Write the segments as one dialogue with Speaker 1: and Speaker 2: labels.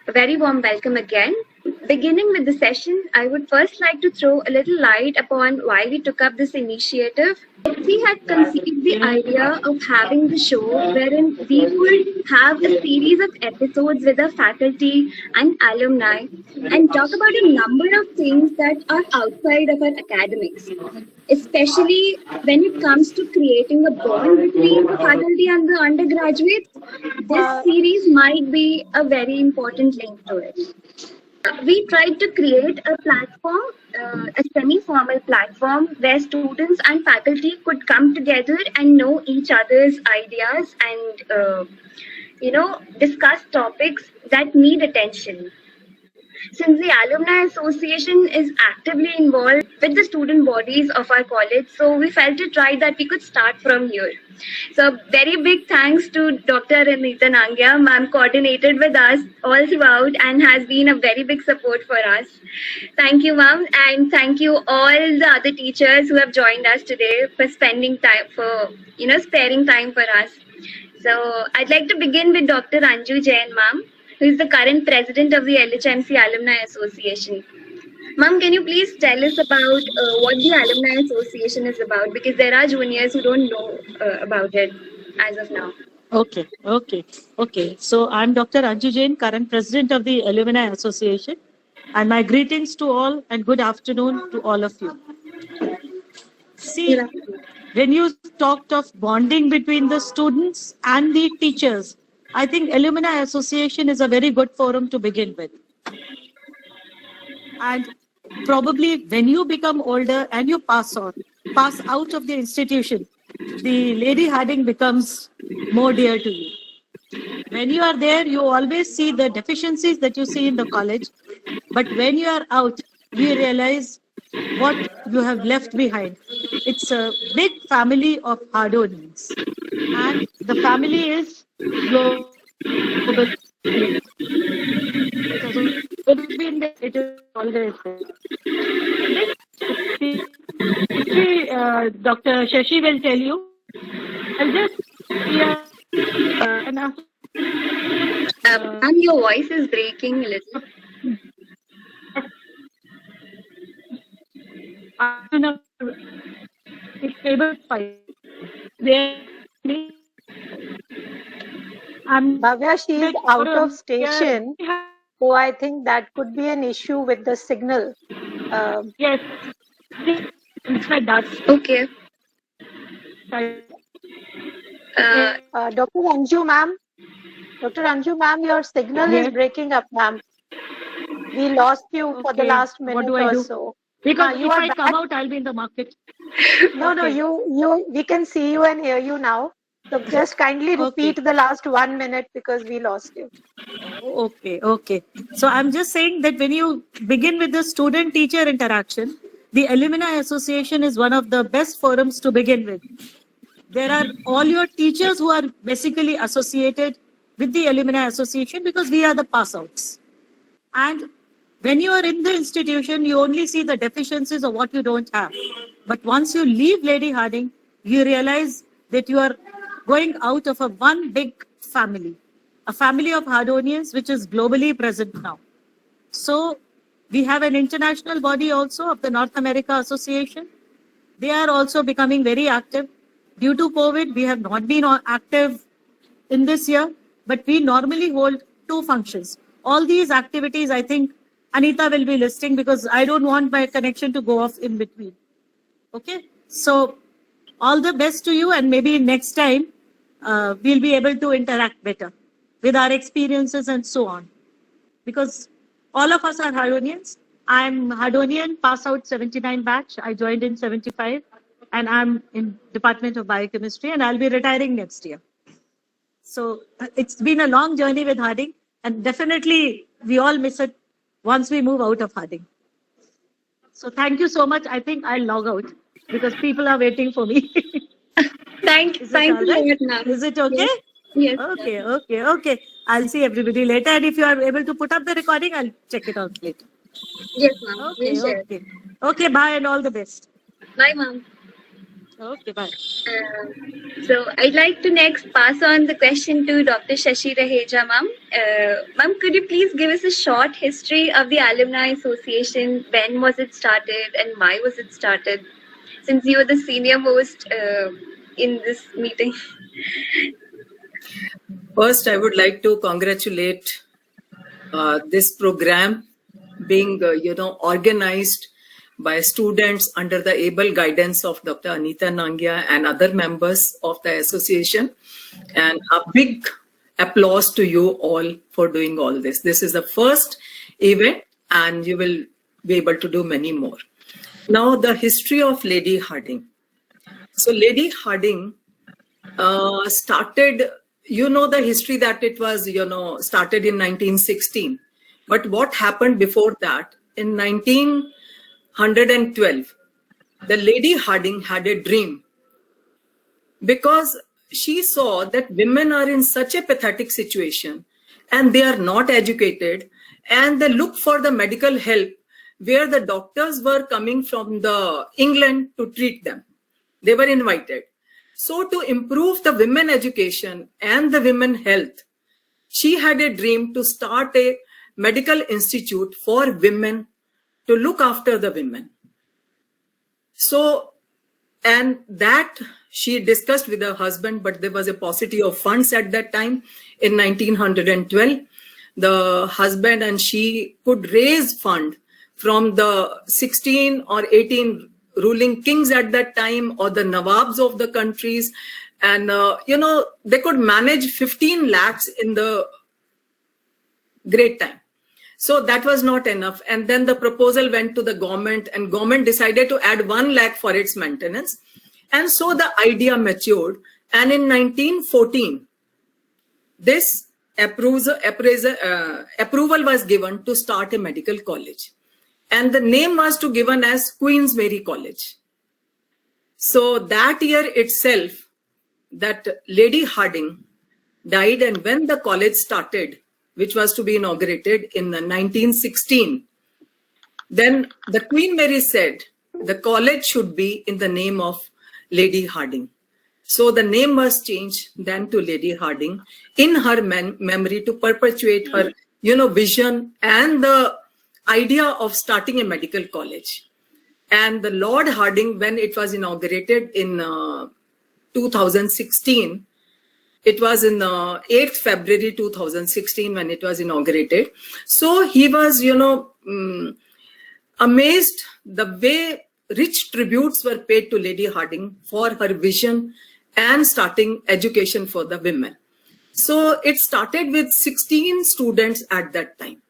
Speaker 1: A very warm welcome again. Beginning with the session, I would first like to throw a little light upon why we took up this initiative. We had conceived the idea of having the show wherein we would have a series of episodes with our faculty and alumni and talk about a number of things that are outside of our academics, especially when it comes to creating a bond between the faculty and the undergraduates. This series might be a very important link to it. We tried to create a platform, a semi formal platform where students and faculty could come together and know each other's ideas and discuss topics that need attention. Since the Alumni Association is actively involved with the student bodies of our college, so we felt it right that we could start from here. So, very big thanks to Dr. Anita Nangya, ma'am coordinated with us all throughout and has been a very big support for us. Thank you, ma'am, and thank you all the other teachers who have joined us today for spending time sparing time for us. So, I'd like to begin with Dr. Anju Jain, ma'am, who is the current president of the LHMC Alumni Association. Ma'am, can you please tell us about what the Alumni Association is about? Because there are juniors who don't know about it as of now.
Speaker 2: Okay. So I'm Dr. Anju Jain, current president of the Alumni Association. And my greetings to all and good afternoon to all of you. See, when you talked of bonding between the students and the teachers, I think Alumni Association is a very good forum to begin with. And probably when you become older and you pass out of the institution, the Lady Hardinge becomes more dear to you. When you are there, you always see the deficiencies that you see in the college. But when you are out, you realize what you have left behind. It's a big family of Hardonians. And the family is global. It is always there. Dr. Shashi will tell you. I'll just
Speaker 1: and your voice is breaking a little.
Speaker 3: Bhavya, she is out of station, so I think that could be an issue with the signal.
Speaker 2: Yes.
Speaker 1: Okay.
Speaker 3: Dr. Anju ma'am, your signal is breaking up, ma'am. We lost you for the last minute or so.
Speaker 2: Because if I come out, I'll be in the market.
Speaker 3: No, we can see you and hear you now. So just kindly repeat the last 1 minute because we lost you.
Speaker 2: Okay. So I'm just saying that when you begin with the student-teacher interaction, the Alumni Association is one of the best forums to begin with. There are all your teachers who are basically associated with the Alumni Association because we are the pass-outs. And when you are in the institution, you only see the deficiencies of what you don't have. But once you leave Lady Hardinge, you realize that you are going out of one big family, a family of Hardonians, which is globally present now. So we have an international body also of the North America Association. They are also becoming very active. Due to COVID, we have not been active in this year, but we normally hold 2 functions. All these activities, I think Anita will be listing because I don't want my connection to go off in between. Okay, so all the best to you, and maybe next time we'll be able to interact better with our experiences and so on. Because all of us are Hardonians. I'm Hardonian, pass out 79 batch. I joined in 75 and I'm in Department of Biochemistry and I'll be retiring next year. So it's been a long journey with Hardinge and definitely we all miss it once we move out of Hardinge. So thank you so much. I think I'll log out because people are waiting for me.
Speaker 1: Thank you.
Speaker 2: Right? Is it okay?
Speaker 1: Yes.
Speaker 2: Okay. I'll see everybody later. And if you are able to put up the recording, I'll check it out later.
Speaker 1: Yes, ma'am.
Speaker 2: Okay, bye and all the best.
Speaker 1: Bye, ma'am.
Speaker 2: Okay, bye.
Speaker 1: So I'd like to next pass on the question to Dr. Shashi Raheja, ma'am. Ma'am, could you please give us a short history of the Alumni Association? When was it started and why was it started? Since you are the senior most in this meeting.
Speaker 4: First, I would like to congratulate this program being, organized by students under the able guidance of Dr. Anita Nangia and other members of the association. And a big applause to you all for doing all this. This is the first event and you will be able to do many more. Now, the history of Lady Hardinge. So Lady Hardinge started, the history that it was, started in 1916. But what happened before that? In 1912, the Lady Hardinge had a dream because she saw that women are in such a pathetic situation and they are not educated and they look for the medical help where the doctors were coming from the England to treat them. They were invited. So to improve the women education and the women health, she had a dream to start a medical institute for women to look after the women. So, and that she discussed with her husband, but there was a paucity of funds at that time. In 1912, the husband and she could raise fund from the 16 or 18 ruling kings at that time or the nawabs of the countries. And, they could manage 15 lakhs in the great time. So that was not enough. And then the proposal went to the government and government decided to add 1 lakh for its maintenance. And so the idea matured. And in 1914, this approval was given to start a medical college. And the name was to given as Queen's Mary College. So that year itself, that Lady Hardinge died, and when the college started, which was to be inaugurated in 1916, then the Queen Mary said the college should be in the name of Lady Hardinge. So the name was changed then to Lady Hardinge in her memory to perpetuate her, vision and the idea of starting a medical college. And the Lord Hardinge, when it was inaugurated in 2016, it was in 8th February 2016 when it was inaugurated. So he was, amazed the way rich tributes were paid to Lady Hardinge for her vision and starting education for the women. So it started with 16 students at that time.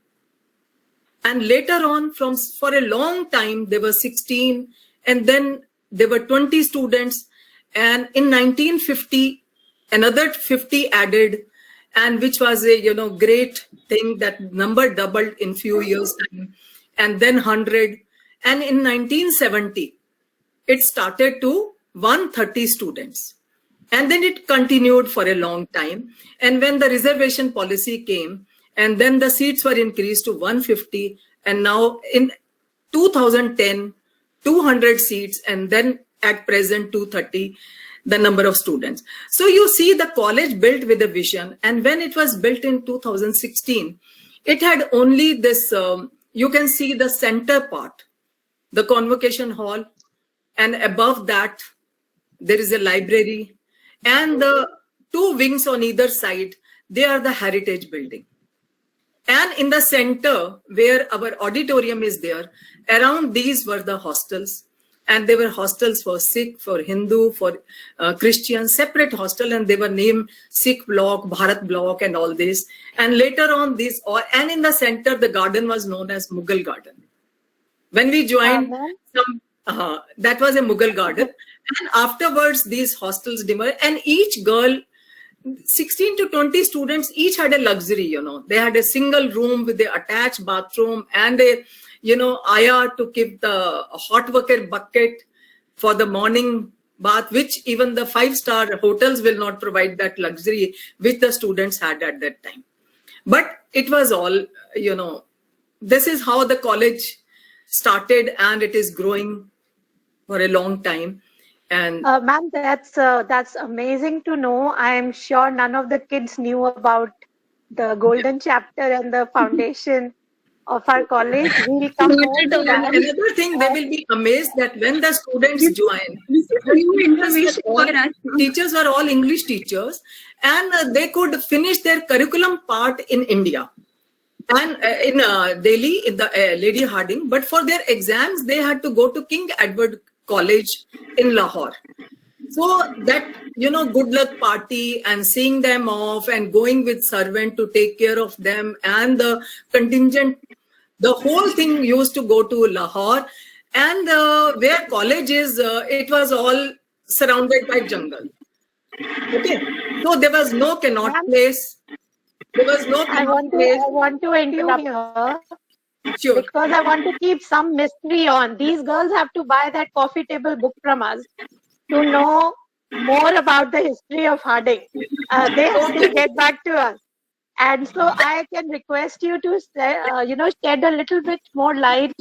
Speaker 4: And later on, for a long time, there were 16, and then there were 20 students. And in 1950, another 50 added, and which was a great thing that number doubled in few years time, and then 100. And in 1970, it started to 130 students. And then it continued for a long time. And when the reservation policy came, and then the seats were increased to 150, and now in 2010, 200 seats, and then at present 230, the number of students. So you see the college built with a vision, and when it was built in 2016, it had only this, you can see the center part, the convocation hall, and above that, there is a library, and the 2 wings on either side, they are the heritage building. And in the center, where our auditorium is there, around these were the hostels. And there were hostels for Sikh, for Hindu, for Christian, separate hostel, and they were named Sikh block, Bharat block, and all this. And later on, and in the center, the garden was known as Mughal garden. When we joined, that was a Mughal garden. And afterwards, these hostels demerged, and each girl, 16 to 20 students, each had a luxury, They had a single room with the attached bathroom and a, ayah to keep the hot water bucket for the morning bath, which even the 5-star hotels will not provide that luxury, which the students had at that time. But it was all, this is how the college started, and it is growing for a long time. And
Speaker 3: Ma'am, that's amazing to know. I am sure none of the kids knew about the golden chapter and the foundation of our college. We'll come
Speaker 1: Not
Speaker 3: more
Speaker 1: at
Speaker 3: to
Speaker 1: all.
Speaker 3: that.
Speaker 4: another thing, they will be amazed that when the students join,
Speaker 1: This is
Speaker 4: the
Speaker 1: new
Speaker 4: teachers
Speaker 1: information
Speaker 4: were
Speaker 1: for us.
Speaker 4: teachers were all English teachers, and they could finish their curriculum part in India and in Delhi, in the Lady Harding. But for their exams, they had to go to King Edward College in Lahore. So that, good luck party and seeing them off and going with servant to take care of them and the contingent, the whole thing used to go to Lahore. And where college is, it was all surrounded by jungle. Okay, so there was no cannot
Speaker 3: Ma'am,
Speaker 4: place. There was no
Speaker 3: I
Speaker 4: cannot place.
Speaker 3: want to interrupt here
Speaker 4: Sure.
Speaker 3: because I want to keep some mystery on. These girls have to buy that coffee table book from us to know more about the history of Harding. They have to get back to us. And so I can request you to, shed a little bit more light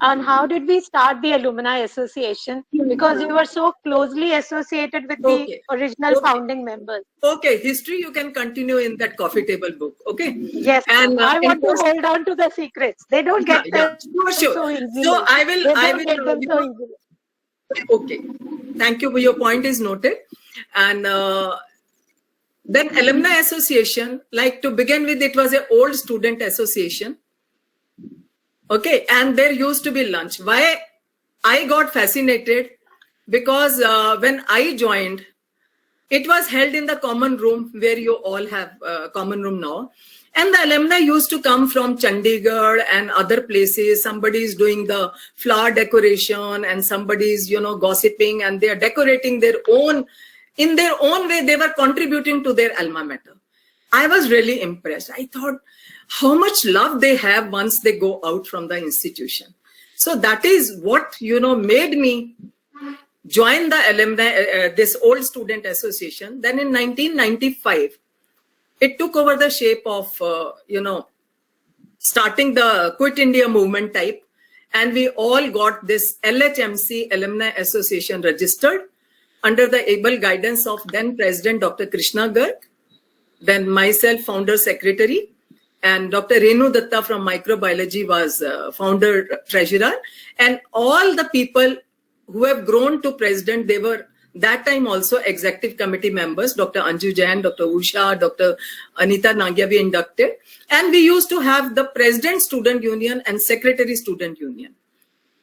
Speaker 3: on how did we start the Alumni Association, because you were so closely associated with the
Speaker 4: Okay.
Speaker 3: original
Speaker 4: Okay.
Speaker 3: founding members.
Speaker 4: Okay, history you can continue in that coffee table book. Okay.
Speaker 3: Yes,
Speaker 4: And
Speaker 3: I want to
Speaker 4: in post-
Speaker 3: hold on to the secrets. They don't get them
Speaker 4: sure.
Speaker 3: so easily.
Speaker 4: So I will.
Speaker 3: They
Speaker 4: I
Speaker 3: don't get
Speaker 4: will.
Speaker 3: them so easily.
Speaker 4: Okay. Thank you. Your point is noted. And then Alumni Association, like to begin with, it was an old student association. Okay, and there used to be lunch. Why I got fascinated, because when I joined, it was held in the common room where you all have common room now. And the alumni used to come from Chandigarh and other places. Somebody is doing the flower decoration and somebody is, gossiping, and they are decorating their own, in their own way, they were contributing to their alma mater. I was really impressed. I thought how much love they have once they go out from the institution. So that is what, made me join the alumni, this old student association. Then in 1995, it took over the shape of, starting the Quit India movement type. And we all got this LHMC Alumni Association registered under the able guidance of then President Dr. Krishna Garg, then myself, founder secretary, and Dr. Renu Datta from microbiology was founder treasurer. And all the people who have grown to president, they were that time also executive committee members, Dr. Anju Jain, Dr. Usha, Dr. Anita Nangia, we inducted. And we used to have the president student union and secretary student union.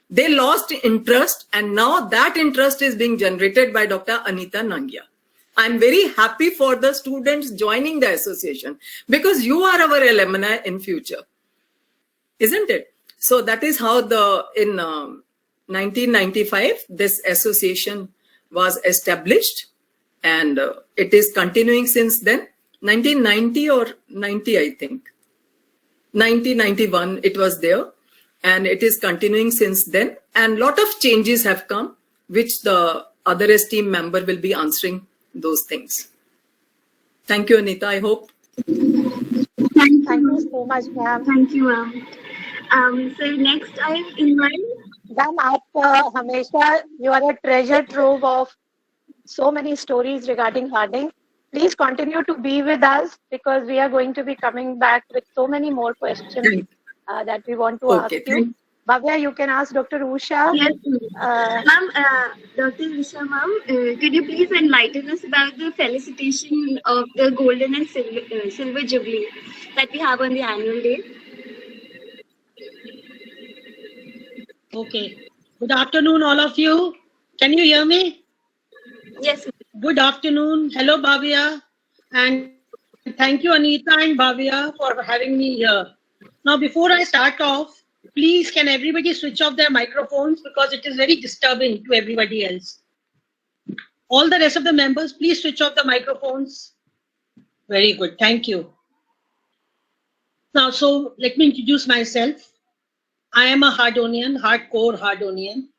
Speaker 4: They lost interest, and now that interest is being generated by Dr. Anita Nangia. I'm very happy for the students joining the association, because you are our alumni in future, isn't it? So that is how in 1995, this association was established, and it is continuing since then. 1990 or 90, I think. 1991, it was there, and it is continuing since then. And lot of changes have come, which the other esteemed member will be answering those things. Thank you, Anita. I hope.
Speaker 1: Thank
Speaker 3: Thank
Speaker 1: you.
Speaker 3: you so much, ma'am.
Speaker 1: Thank you, ma'am. So next I invite.
Speaker 3: Ma'am, आप हमेशा you are a treasure trove of so many stories regarding Harding. Please continue to be with us, because we are going to be coming back with so many more questions that we want to ask you. Bhavya, you can ask Dr. Usha.
Speaker 1: Yes, ma'am. Dr. Usha, ma'am, could you please enlighten us about the felicitation of the golden and silver jubilee that we have on the annual day?
Speaker 5: Okay. Good afternoon, all of you. Can you hear me?
Speaker 1: Yes, ma'am.
Speaker 5: Good afternoon. Hello, Bhavya. And thank you, Anita and Bhavya, for having me here. Now, before I start off, please can everybody switch off their microphones, because it is very disturbing to everybody else. All the rest of the members, please switch off the microphones. Very good. Thank you. Now, so let me introduce myself. I am a Hardonian, hardcore Hardonian.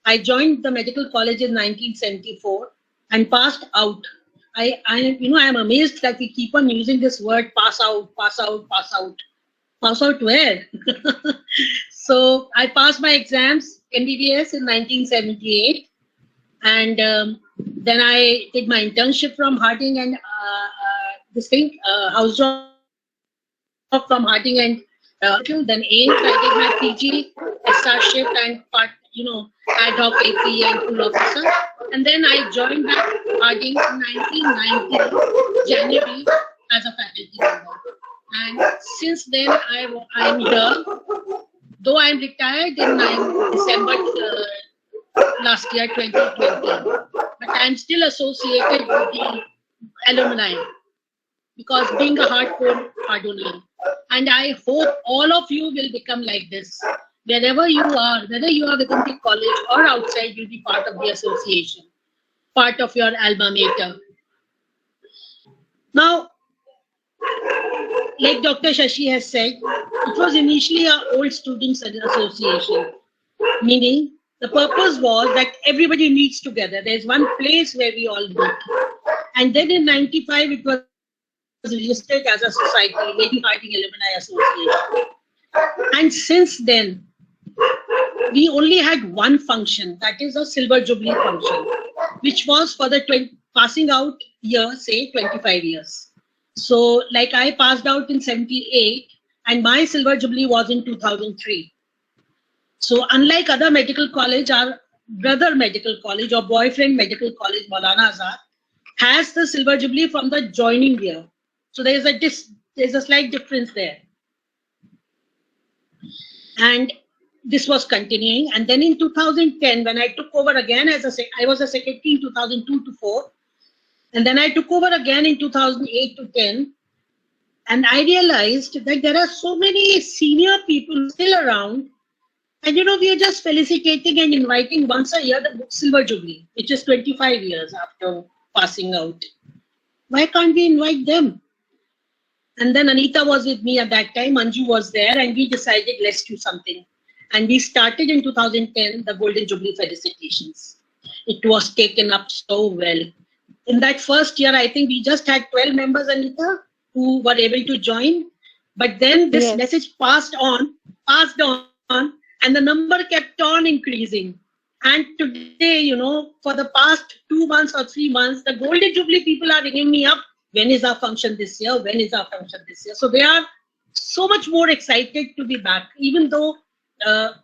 Speaker 5: I joined the medical college in 1974 and passed out. I am amazed that we keep on using this word pass out, pass out, pass out. Pass out where? So I passed my exams, MBBS in 1978. And then I did my internship from Harding and house job from Harding and then AIMS. I did my PG, SR shift and part, ad hoc AP and full officer. And then I joined back Harding in 1990 January as a faculty member. And since then I'm here. Though I'm retired in December last year, 2020, but I'm still associated with the alumni because being a hardcore Hardonian. And I hope all of you will become like this. Wherever you are, whether you are within the college or outside, you'll be part of the association, part of your alma mater. Now, like Dr. Shashi has said, it was initially an old students association, meaning the purpose was that everybody meets together. There's one place where we all meet. And then in 95, it was registered as a society, Lady Harding Alumni Association. And since then, we only had one function, that is a Silver Jubilee function, which was for the passing out year, say 25 years. So like I passed out in 78 and my Silver Jubilee was in 2003. So unlike other medical college, our brother medical college or boyfriend medical college, Maulana Azad, has the Silver Jubilee from the joining year. So there's a slight difference there. And this was continuing. And then in 2010, when I took over again I was a secretary in 2002 to 4. And then I took over again in 2008 to 10. And I realized that there are so many senior people still around. And we are just felicitating and inviting once a year the Silver Jubilee, which is 25 years after passing out. Why can't we invite them? And then Anita was with me at that time, Anju was there, and we decided let's do something. And we started in 2010 the Golden Jubilee felicitations. It was taken up so well. In that first year, I think we just had 12 members, Anita, who were able to join. But then this message passed on, and the number kept on increasing. And today, for the past 2 months or 3 months, the Golden Jubilee people are ringing me up. When is our function this year? When is our function this year? So they are so much more excited to be back, even though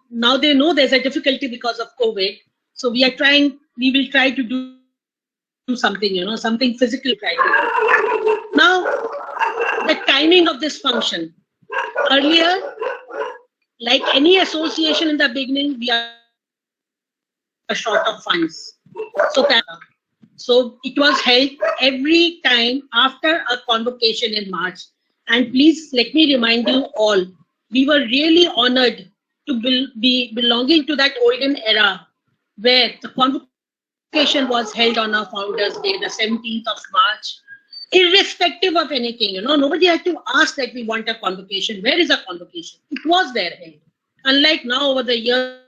Speaker 5: now they know there's a difficulty because of COVID. So we will try to do something, something physical. Now, the timing of this function. Earlier, like any association in the beginning, we are short of funds. So it was held every time after a convocation in March. And please let me remind you all, we were really honored to be belonging to that olden era where the convocation was held on our Founders' Day, the 17th of March, irrespective of anything. Nobody had to ask that we want a convocation. Where is a convocation? It was there held. Unlike now, over the years,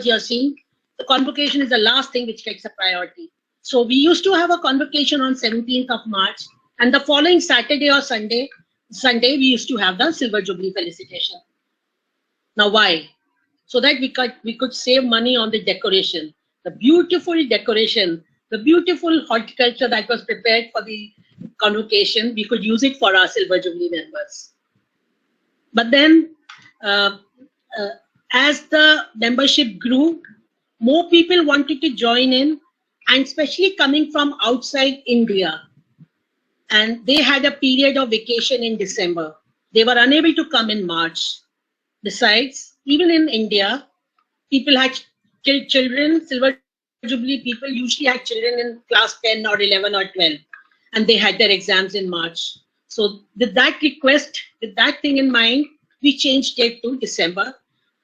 Speaker 5: you're seeing, the convocation is the last thing which takes a priority. So we used to have a convocation on 17th of March, and the following Saturday or Sunday, we used to have the Silver Jubilee felicitation. Now why? So that we could save money on the decoration, the beautiful decoration, the beautiful horticulture that was prepared for the convocation. We could use it for our Silver Jubilee members. But then, as the membership grew, more people wanted to join in, and especially coming from outside India. And they had a period of vacation in December. They were unable to come in March. Besides, even in India, people had children, Silver Jubilee people usually had children in class 10 or 11 or 12, and they had their exams in March. So with that request, with that thing in mind, we changed it to December.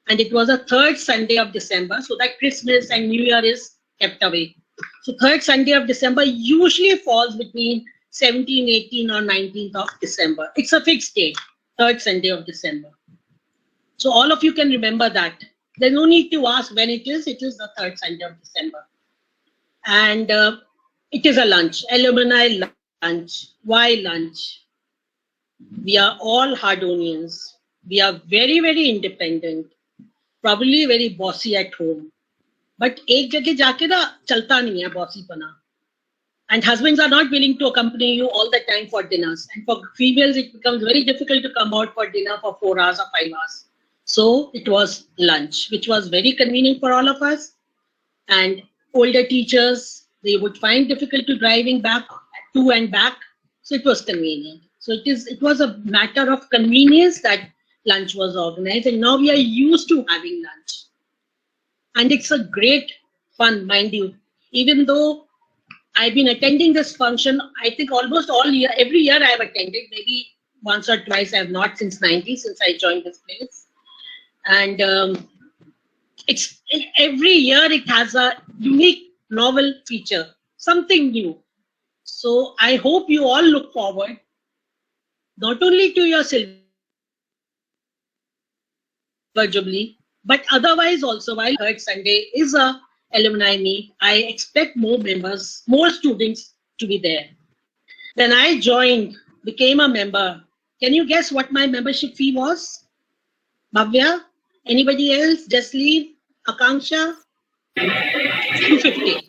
Speaker 5: And it was a third Sunday of December, so that Christmas and New Year is kept away. So third Sunday of December usually falls between 17, 18 or 19th of December. It's a fixed date, third Sunday of December. So all of you can remember that. There's no need to ask when it is the third Sunday of December. And it is a lunch, alumni lunch. Why lunch? We are all Hardonians. We are very, very independent, probably very bossy at home. but एक जगह जाके ना चलता नहीं है बॉसीपना. And husbands are not willing to accompany you all the time for dinners. And for females, it becomes very difficult to come out for dinner for 4 hours or 5 hours. So it was lunch, which was very convenient for all of us. And older teachers, they would find difficult to driving back to and back. So it was convenient. So it was a matter of convenience that lunch was organized. And now we are used to having lunch. And it's a great fun, mind you. Even though I've been attending this function, I think almost all year, every year I have attended, maybe once or twice I have not since 90, since I joined this place. And every year it has a unique, novel feature, something new. So I hope you all look forward, not only to your Silver Jubilee, but otherwise also, while Third Sunday is a alumni meet, I expect more members, more students to be there. When I joined, became a member, can you guess what my membership fee was? Bhavya? Anybody else? Jasleen? Akanksha? 250.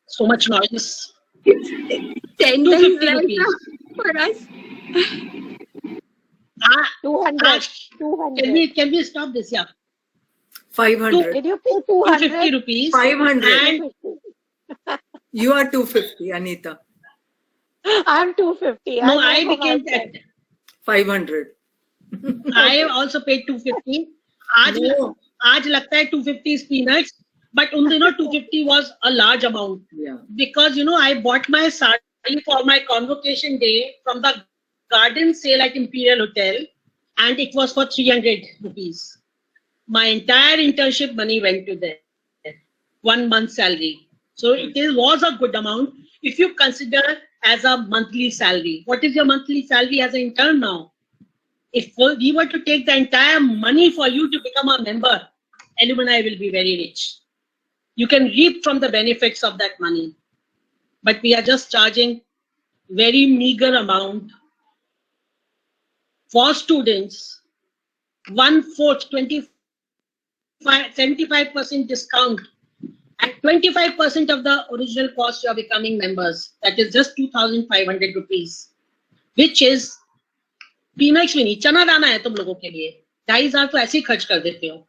Speaker 5: So much noise.
Speaker 1: 10 times
Speaker 5: 250
Speaker 1: less
Speaker 5: rupees.
Speaker 1: for us.
Speaker 3: 200.
Speaker 5: Ash,
Speaker 3: 200.
Speaker 5: can we stop this? Yeah.
Speaker 4: 500.
Speaker 3: Did you pay
Speaker 5: 250
Speaker 3: 200?
Speaker 5: rupees.
Speaker 4: 500.
Speaker 5: And
Speaker 4: You are 250, Anita.
Speaker 3: I'm 250.
Speaker 5: no,
Speaker 3: know
Speaker 5: I
Speaker 3: for
Speaker 5: became
Speaker 3: myself.
Speaker 4: 500.
Speaker 5: I also paid 250.
Speaker 4: No.
Speaker 5: आज लगता है 250 is peanuts, but उन दिनों 250 was a large amount.
Speaker 4: Yeah.
Speaker 5: Because I bought my sari for my convocation day from the garden sale at Imperial Hotel, and it was for 300 rupees. My entire internship money went to there. 1 month's salary. So was a good amount if you consider as a monthly salary. What is your monthly salary as an intern now? If we were to take the entire money for you to become a member, alumni will be very rich. You can reap from the benefits of that money. But we are just charging very meager amount for students, 1/4, 75% discount, and 25% of the original cost you are becoming members. That is just 2,500 rupees, which is peanuts में नहीं, चना दाना है तुम लोगों के लिए. 2,500 तो ऐसे ही खर्च कर देते हो.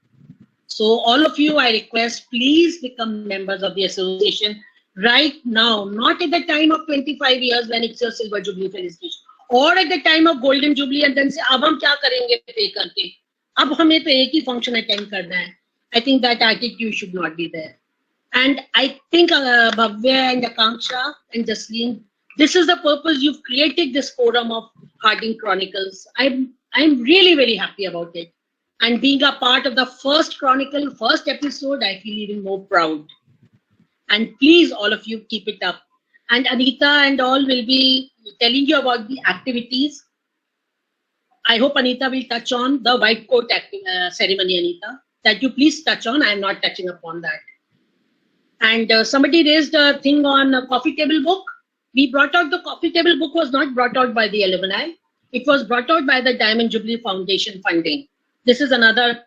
Speaker 5: So all of you, I request, please become members of the association right now, not at the time of 25 years when it's your Silver Jubilee felicitation, or at the time of Golden Jubilee and then say, अब हम क्या करेंगे pay करके? अब हमें तो एक ही function attend करना है. I think that attitude should not be there. And I think Bhavya and Akanksha and Jasleen, this is the purpose you've created this forum of Harding Chronicles. I'm really very happy about it. And being a part of the first chronicle, first episode, I feel even more proud. And please, all of you, keep it up. And Anita and all will be telling you about the activities. I hope Anita will touch on the white coat ceremony, Anita, that you please touch on. I am not touching upon that. And somebody raised a thing on a coffee table book. We brought out the coffee table book was not brought out by the alumni. It was brought out by the Diamond Jubilee Foundation funding. This is another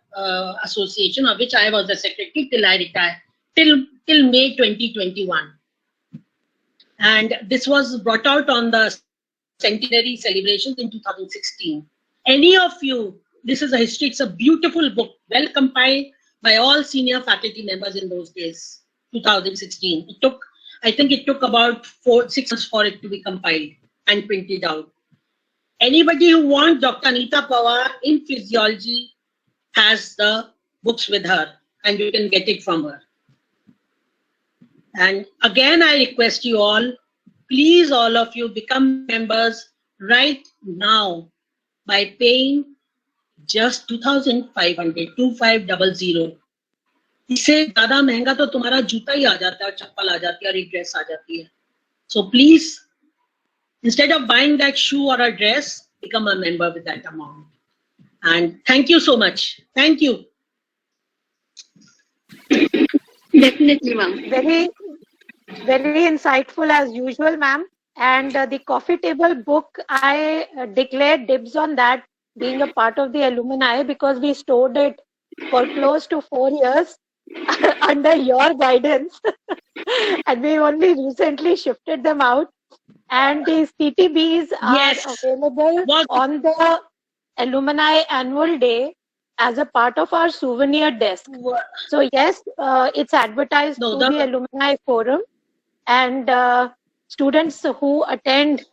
Speaker 5: association of which I was the secretary till I retired, till May 2021. And this was brought out on the centenary celebrations in 2016. Any of you, this is a history, it's a beautiful book, well compiled by all senior faculty members in those days, 2016. I think it took about 6 months for it to be compiled and printed out. Anybody who wants Dr. Anita Pawar in physiology has the books with her, and you can get it from her. And again, I request you all, please all of you become members right now by paying just 2,500, 2,500. इससे ज़्यादा महंगा तो तुम्हारा जूता ही आ जाता है, चप्पल आ जाती है और एक ड्रेस आ जाती है. So please, instead of buying that shoe or a dress, become a member with that amount. And thank you so much. Thank you.
Speaker 1: Definitely, ma'am.
Speaker 3: Very, very insightful as usual, ma'am. And the coffee table book, I declared dibs on that being a part of the alumni because we stored it for close to 4 years under your guidance. And we only recently shifted them out. And these CTBs are
Speaker 5: Yes.
Speaker 3: available
Speaker 5: Was
Speaker 3: on the Alumni Annual Day as a part of our souvenir desk. So yes, it's advertised
Speaker 5: no,
Speaker 3: through the Alumni Forum, and students who attend,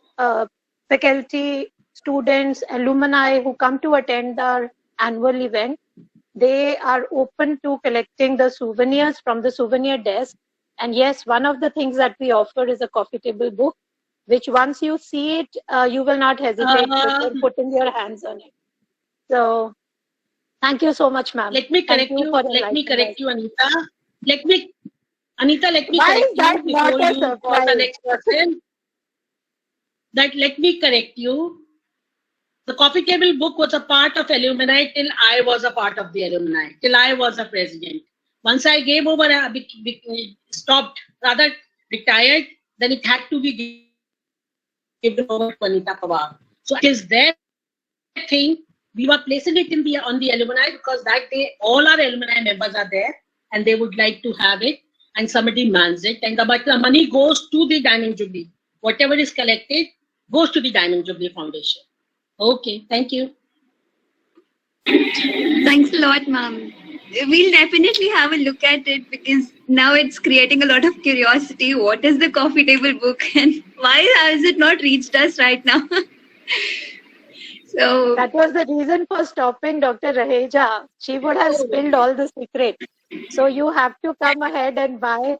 Speaker 3: faculty, students, alumni who come to attend our annual event, they are open to collecting the souvenirs from the souvenir desk. And yes, one of the things that we offer is a coffee table book, which once you see it, you will not hesitate before putting your hands on it. So thank you so much, ma'am.
Speaker 5: let me
Speaker 3: Thank
Speaker 5: correct
Speaker 3: you
Speaker 5: you.
Speaker 3: for
Speaker 5: Let me
Speaker 3: enlightening
Speaker 5: correct
Speaker 3: us.
Speaker 5: you, Anita. Let me, Anita, let me
Speaker 3: Why
Speaker 5: correct
Speaker 3: is that
Speaker 5: you before
Speaker 3: not a
Speaker 5: you call the
Speaker 3: surprise?
Speaker 5: next person. That let me correct you. The coffee table book was a part of alumni till I was a part of the alumni, till I was a president. Once I gave over, stopped, rather retired, then it had to be given over to Anita Pawar. So it is their thing. We were placing it in the on the alumni because that day all our alumni members are there and they would like to have it, and somebody mans it, and the money goes to the Diamond Jubilee. Whatever is collected goes to the Diamond Jubilee Foundation. Okay, thank you.
Speaker 1: Thanks a lot, ma'am. We'll definitely have a look at it because now it's creating a lot of curiosity. What is the coffee table book and why has it not reached us right now? So
Speaker 3: That was the reason for stopping Dr. Raheja. She would have spilled all the secrets. So you have to come ahead and buy.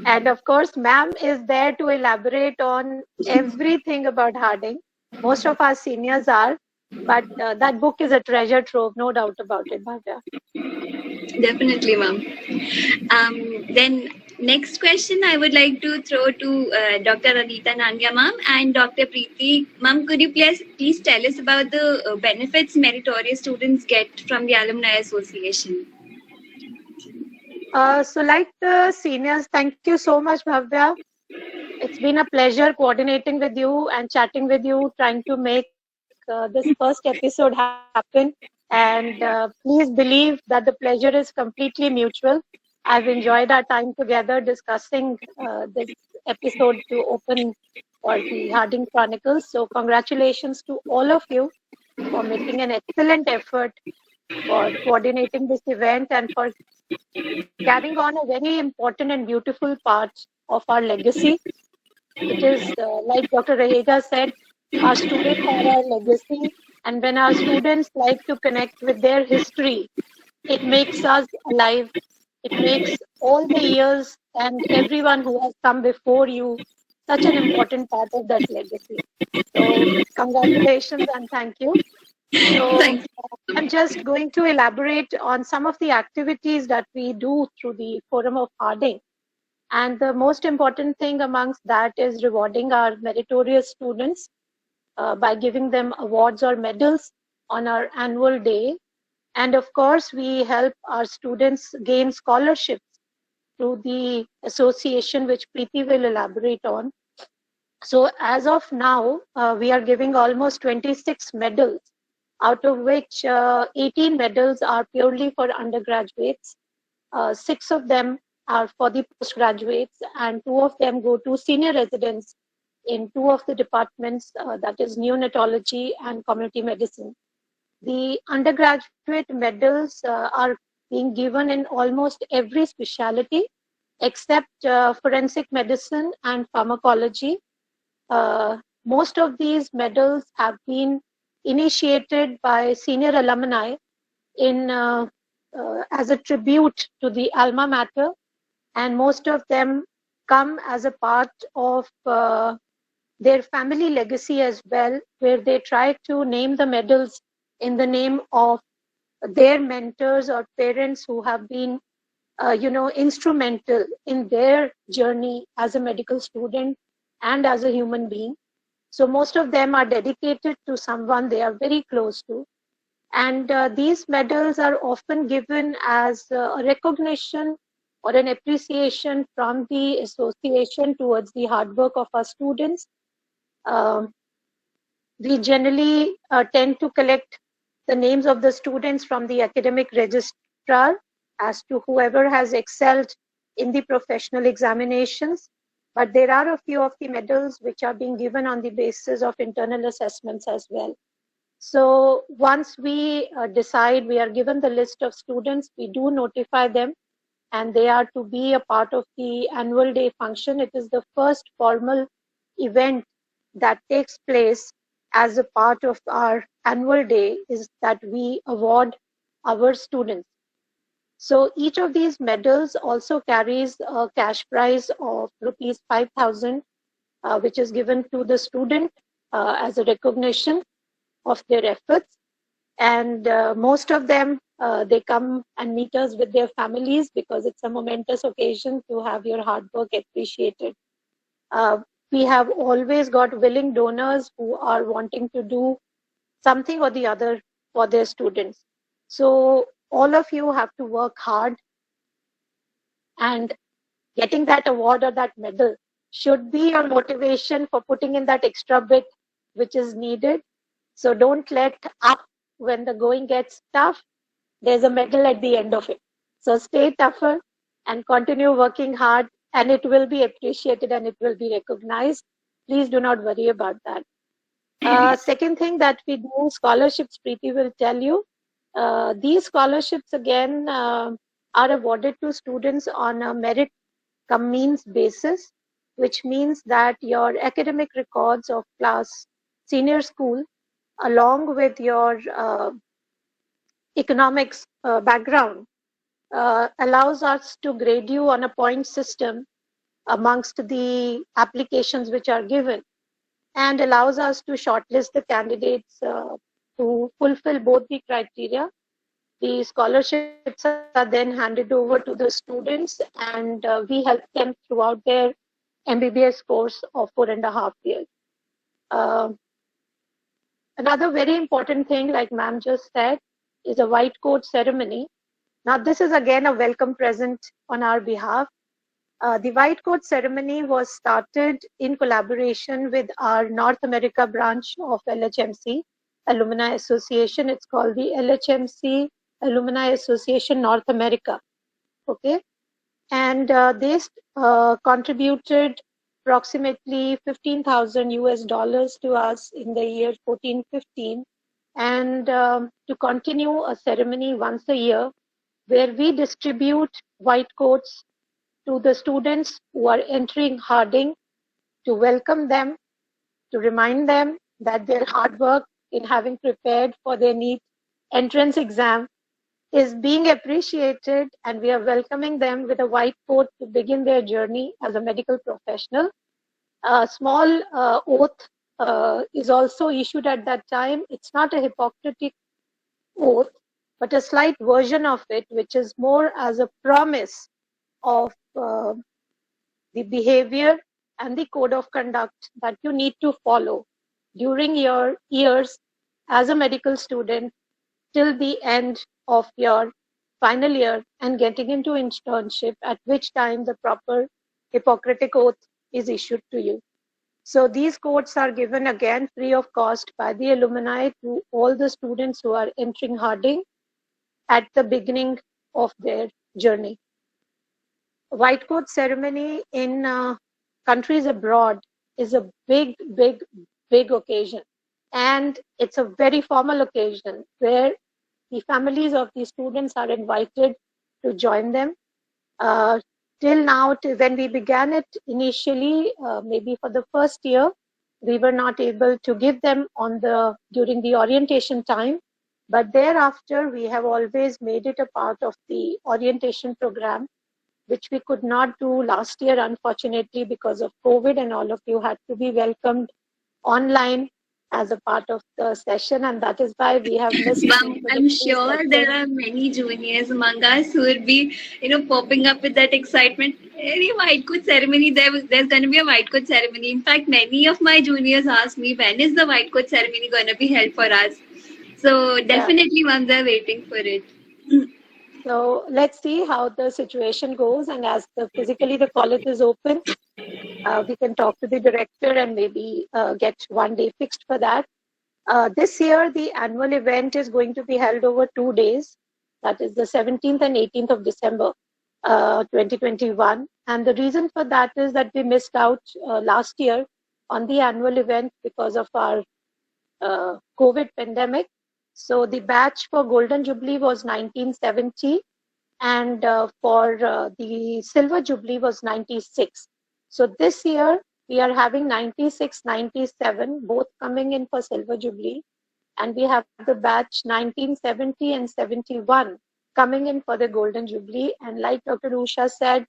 Speaker 3: And of course, ma'am is there to elaborate on everything about Harding. Most of our seniors are, but that book is a treasure trove, no doubt about it, Bhavya.
Speaker 1: definitely, ma'am. Then next question I would like to throw to Dr. Anita Nandya, ma'am, and Dr. Preeti. Ma'am, could you please tell us about the benefits meritorious students get from the Alumni Association?
Speaker 3: So like the seniors, thank you so much, Bhavya. It's been a pleasure coordinating with you and chatting with you, trying to make this first episode happen. And please believe that the pleasure is completely mutual. I've enjoyed our time together discussing this episode to open for the Harding Chronicles. So congratulations to all of you for making an excellent effort for coordinating this event and for carrying on a very important and beautiful part of our legacy. It is like Dr. Raheja said, our students are our legacy. And when our students like to connect with their history, it makes us alive. It makes all the years and everyone who has come before you such an important part of that legacy. So congratulations and thank you. So
Speaker 1: Thanks.
Speaker 3: I'm just going to elaborate on some of the activities that we do through the Forum of Harding. And the most important thing amongst that is rewarding our meritorious students by giving them awards or medals on our annual day. And of course, we help our students gain scholarships through the association, which Preeti will elaborate on. So as of now, we are giving almost 26 medals, out of which 18 medals are purely for undergraduates. 6 of them are for the postgraduates, and 2 of them go to senior residents in 2 of the departments, that is neonatology and community medicine. The undergraduate medals are being given in almost every specialty except forensic medicine and pharmacology. Most of these medals have been initiated by senior alumni in as a tribute to the alma mater, and most of them come as a part of their family legacy as well, where they try to name the medals in the name of their mentors or parents who have been instrumental in their journey as a medical student and as a human being. So most of them are dedicated to someone they are very close to. And these medals are often given as a recognition or an appreciation from the association towards the hard work of our students. We generally tend to collect the names of the students from the academic registrar as to whoever has excelled in the professional examinations. But there are a few of the medals which are being given on the basis of internal assessments as well. So once we decide, we are given the list of students, we do notify them, and they are to be a part of the annual day function. It is the first formal event that takes place as a part of our annual day, is that we award our students. So each of these medals also carries a cash prize of rupees 5,000, which is given to the student as a recognition of their efforts. And most of them, they come and meet us with their families because it's a momentous occasion to have your hard work appreciated. We have always got willing donors who are wanting to do something or the other for their students. So all of you have to work hard, and getting that award or that medal should be your motivation for putting in that extra bit which is needed. So don't let up when the going gets tough. There's a medal at the end of it. So stay tougher and continue working hard, and it will be appreciated and it will be recognized. Please do not worry about that. Second thing that we do, scholarships, Preeti will tell you. These scholarships again are awarded to students on a merit cum means basis, which means that your academic records of class senior school, along with your economics background, allows us to grade you on a point system amongst the applications which are given, and allows us to shortlist the candidates to fulfill both the criteria. The scholarships are then handed over to the students, and we help them throughout their MBBS course of 4.5 years. Another very important thing, like ma'am just said, is a white coat ceremony. Now, this is again a welcome present on our behalf. The white coat ceremony was started in collaboration with our North America branch of LHMC Alumni Association. It's called the LHMC Alumni Association North America. Okay, and they contributed approximately 15,000 US dollars to us in the year 14-15, and to continue a ceremony once a year where we distribute white coats to the students who are entering Harding, to welcome them, to remind them that their hard work in having prepared for their NEET entrance exam is being appreciated, and we are welcoming them with a white coat to begin their journey as a medical professional. A small oath is also issued at that time. It's not a Hippocratic oath, but a slight version of it, which is more as a promise of the behavior and the code of conduct that you need to follow during your years as a medical student till the end of your final year and getting into internship, at which time the proper Hippocratic oath is issued to you. So these codes are given again free of cost by the alumni to all the students who are entering Harding at the beginning of their journey. White coat ceremony in countries abroad is a big occasion, and it's a very formal occasion where the families of the students are invited to join them. Till now, when we began it initially, maybe for the first year, we were not able to give them during the orientation time, but thereafter we have always made it a part of the orientation program, which we could not do last year, unfortunately, because of COVID, and all of you had to be welcomed online as a part of the session, and that is why we have missed.
Speaker 1: I'm sure there are many juniors among us who will be, popping up with that excitement. Any white coat ceremony, there's going to be a white coat ceremony. In fact, many of my juniors ask me, when is the white coat ceremony going to be held for us? So definitely, ones are waiting for it.
Speaker 3: So let's see how the situation goes, and as physically the college is open, we can talk to the director and maybe get one day fixed for that. This year, the annual event is going to be held over 2 days. That is the 17th and 18th of December, 2021. And the reason for that is that we missed out last year on the annual event because of our COVID pandemic. So the batch for Golden Jubilee was 1970, and for the Silver Jubilee was 96. So this year we are having 96, 97, both coming in for Silver Jubilee, and we have the batch 1970 and 71 coming in for the Golden Jubilee. And like Dr. Usha said,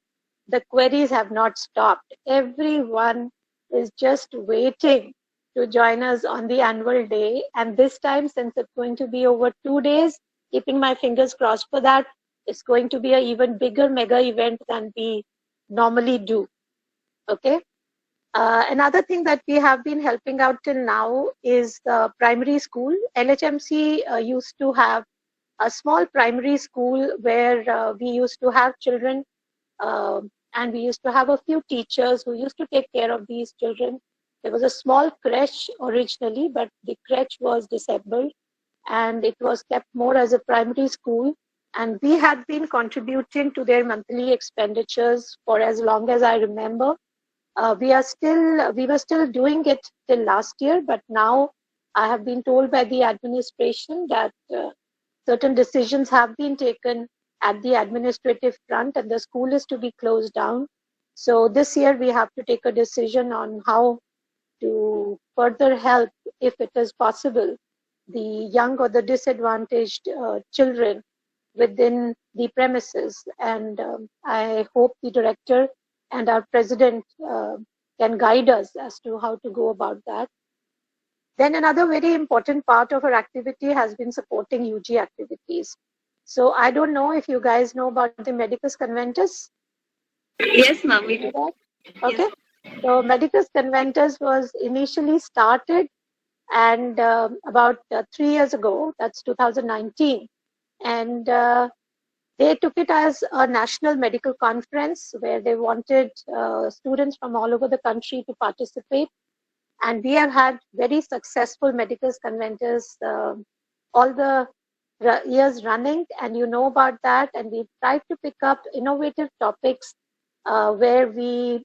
Speaker 3: the queries have not stopped. Everyone is just waiting to join us on the annual day. And this time, since it's going to be over 2 days, keeping my fingers crossed for that, it's going to be an even bigger mega event than we normally do. Okay. Another thing that we have been helping out till now is the primary school. LHMC used to have a small primary school where we used to have children, and we used to have a few teachers who used to take care of these children. There was a small creche originally, but the creche was disabled and it was kept more as a primary school. And we had been contributing to their monthly expenditures for as long as I remember. We were still doing it till last year, but now I have been told by the administration that certain decisions have been taken at the administrative front and the school is to be closed down. So this year we have to take a decision on how to further help, if it is possible, the young or the disadvantaged children within the premises. And I hope the director and our president can guide us as to how to go about that. Then another very important part of our activity has been supporting UG activities. So I don't know if you guys know about the Medicus Conventus.
Speaker 1: Yes, ma'am, we do.
Speaker 3: Okay. So Medicus Conventus was initially started and about 3 years ago, that's 2019. And they took it as a national medical conference where they wanted students from all over the country to participate. And we have had very successful Medicus Conventus all the years running, and you know about that. And we've tried to pick up innovative topics where we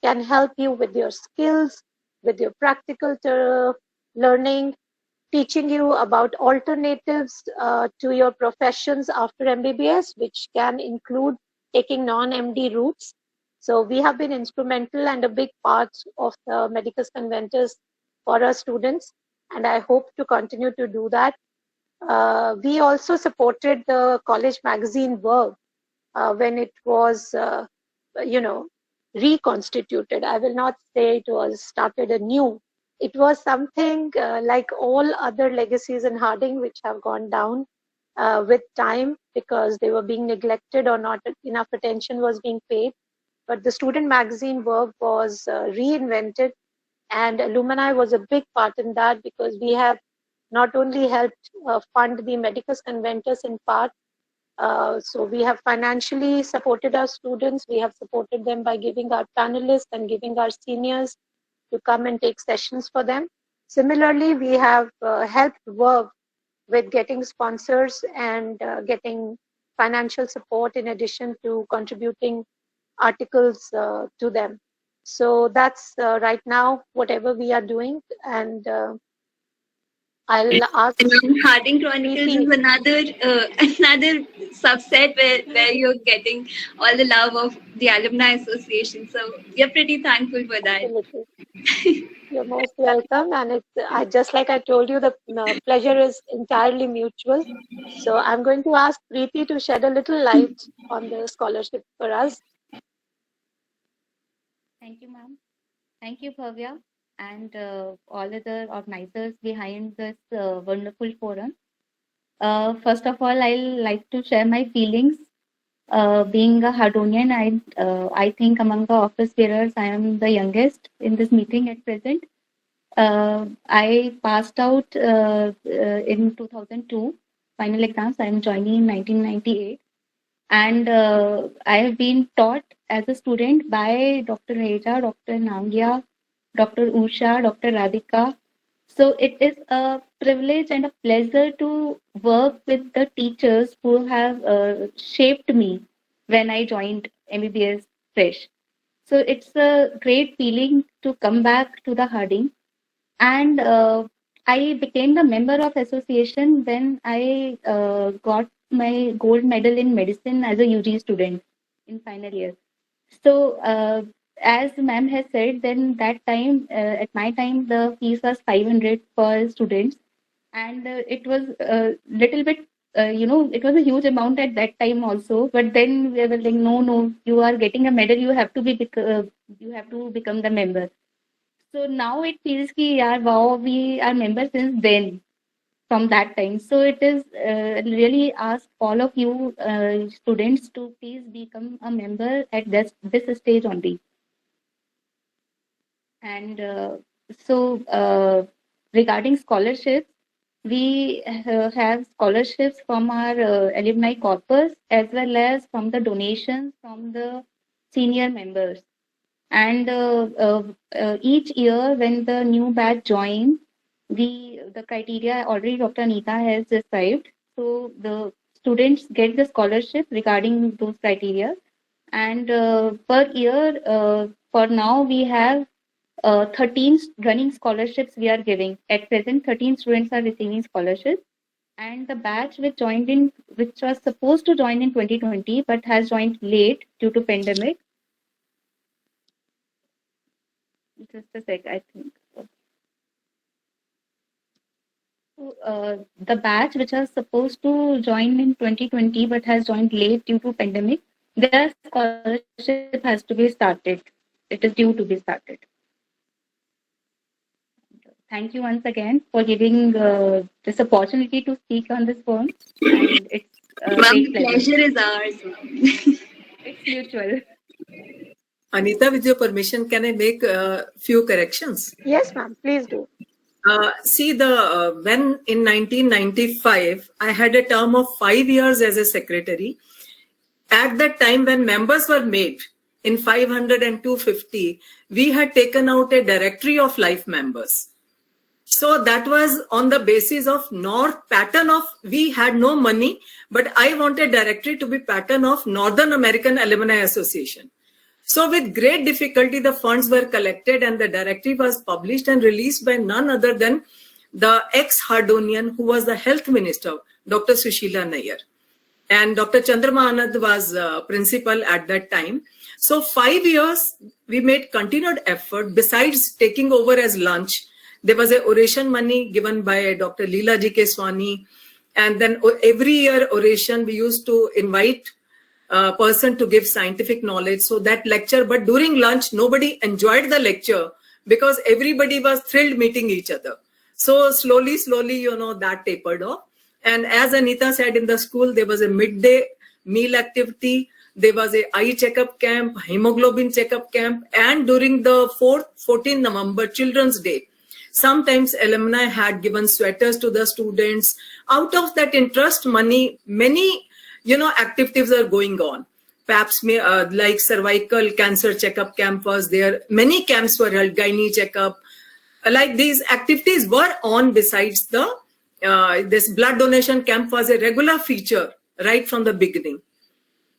Speaker 3: can help you with your skills, with your practical learning, teaching you about alternatives to your professions after MBBS, which can include taking non-MD routes. So we have been instrumental and a big part of the Medicus Conventus for our students, and I hope to continue to do that. We also supported the college magazine Verve when it was, reconstituted. I will not say it was started anew. It was something like all other legacies in Harding, which have gone down with time because they were being neglected or not enough attention was being paid. But the student magazine Verve was reinvented, and Alumni was a big part in that because we have not only helped fund the Medicus Conventus in part, so we have financially supported our students. We have supported them by giving our panelists and giving our seniors to come and take sessions for them. Similarly, we have helped Verve with getting sponsors and getting financial support in addition to contributing articles to them. So that's right now whatever we are doing, and I'll ask.
Speaker 1: And Harding Chronicles
Speaker 3: Preeti.
Speaker 1: is another subset where you're getting all the love of the Alumni Association. So we're pretty thankful for that.
Speaker 3: Absolutely. You're most welcome, and it's just like I told you, the pleasure is entirely mutual. So I'm going to ask Preeti to shed a little light on the scholarship for us.
Speaker 6: Thank you, ma'am. Thank you, Bhavya, and all other organizers behind this wonderful forum. First of all, I'll like to share my feelings. Being a Hardonian, I think among the office bearers, I am the youngest in this meeting at present. I passed out in 2002, final exams. I am joining in 1998. And I have been taught as a student by Dr. Reja, Dr. Nangya, Dr. Usha, Dr. Radhika, So it is a privilege and a pleasure to work with the teachers who have shaped me when I joined MBBS fresh. So it's a great feeling to come back to the Harding. And I became the member of association when I got my gold medal in medicine as a UG student in final year. So as ma'am has said, then that time, at my time, the fees was 500 for students, and it was a little bit, it was a huge amount at that time also. But then we were like, no, no, you are getting a medal, you have to you have to become the member. So now it feels ki, yaar, wow, we are members since then, from that time. So it is really ask all of you students to please become a member at this stage only. And regarding scholarships, we have scholarships from our alumni corpus as well as from the donations from the senior members. And each year when the new batch joins, the criteria already Dr. Anita has described. So the students get the scholarship regarding those criteria. And per year, for now, we have 13 running scholarships we are giving. At present, 13 students are receiving scholarships. And the batch which was supposed to join in 2020 but has joined late due to pandemic. Just a sec, I think. So, the batch which was supposed to join in 2020 but has joined late due to pandemic, their scholarship has to be started. It is due to be started. Thank you once again for giving this opportunity to speak on this forum. And it's a great
Speaker 1: pleasure is ours.
Speaker 6: It's mutual.
Speaker 4: Anita, with your permission, can I make a few corrections?
Speaker 3: Yes, ma'am. Please do.
Speaker 4: See, when in 1995, I had a term of 5 years as a secretary. At that time, when members were made in 500 and 250, we had taken out a directory of life members. So that was on the basis of we had no money, but I wanted directory to be pattern of Northern American Alumni Association. So with great difficulty, the funds were collected and the directory was published and released by none other than the ex-Hardonian who was the health minister, Dr. Sushila Nair. And Dr. Chandrama Anand was principal at that time. So 5 years, we made continued effort. Besides taking over as lunch, there was a oration money given by Dr. Leela G. Keswani. And then every year oration, we used to invite a person to give scientific knowledge. So that lecture, but during lunch, nobody enjoyed the lecture because everybody was thrilled meeting each other. So slowly, that tapered off. And as Anita said, in the school, there was a midday meal activity. There was a eye checkup camp, hemoglobin checkup camp. And during the 14th November, Children's Day, sometimes alumni had given sweaters to the students. Out of that interest money, many activities are going on. Perhaps like cervical cancer checkup camp was there. Many camps were held, gynae checkup. Like these activities were on besides this blood donation camp was a regular feature right from the beginning.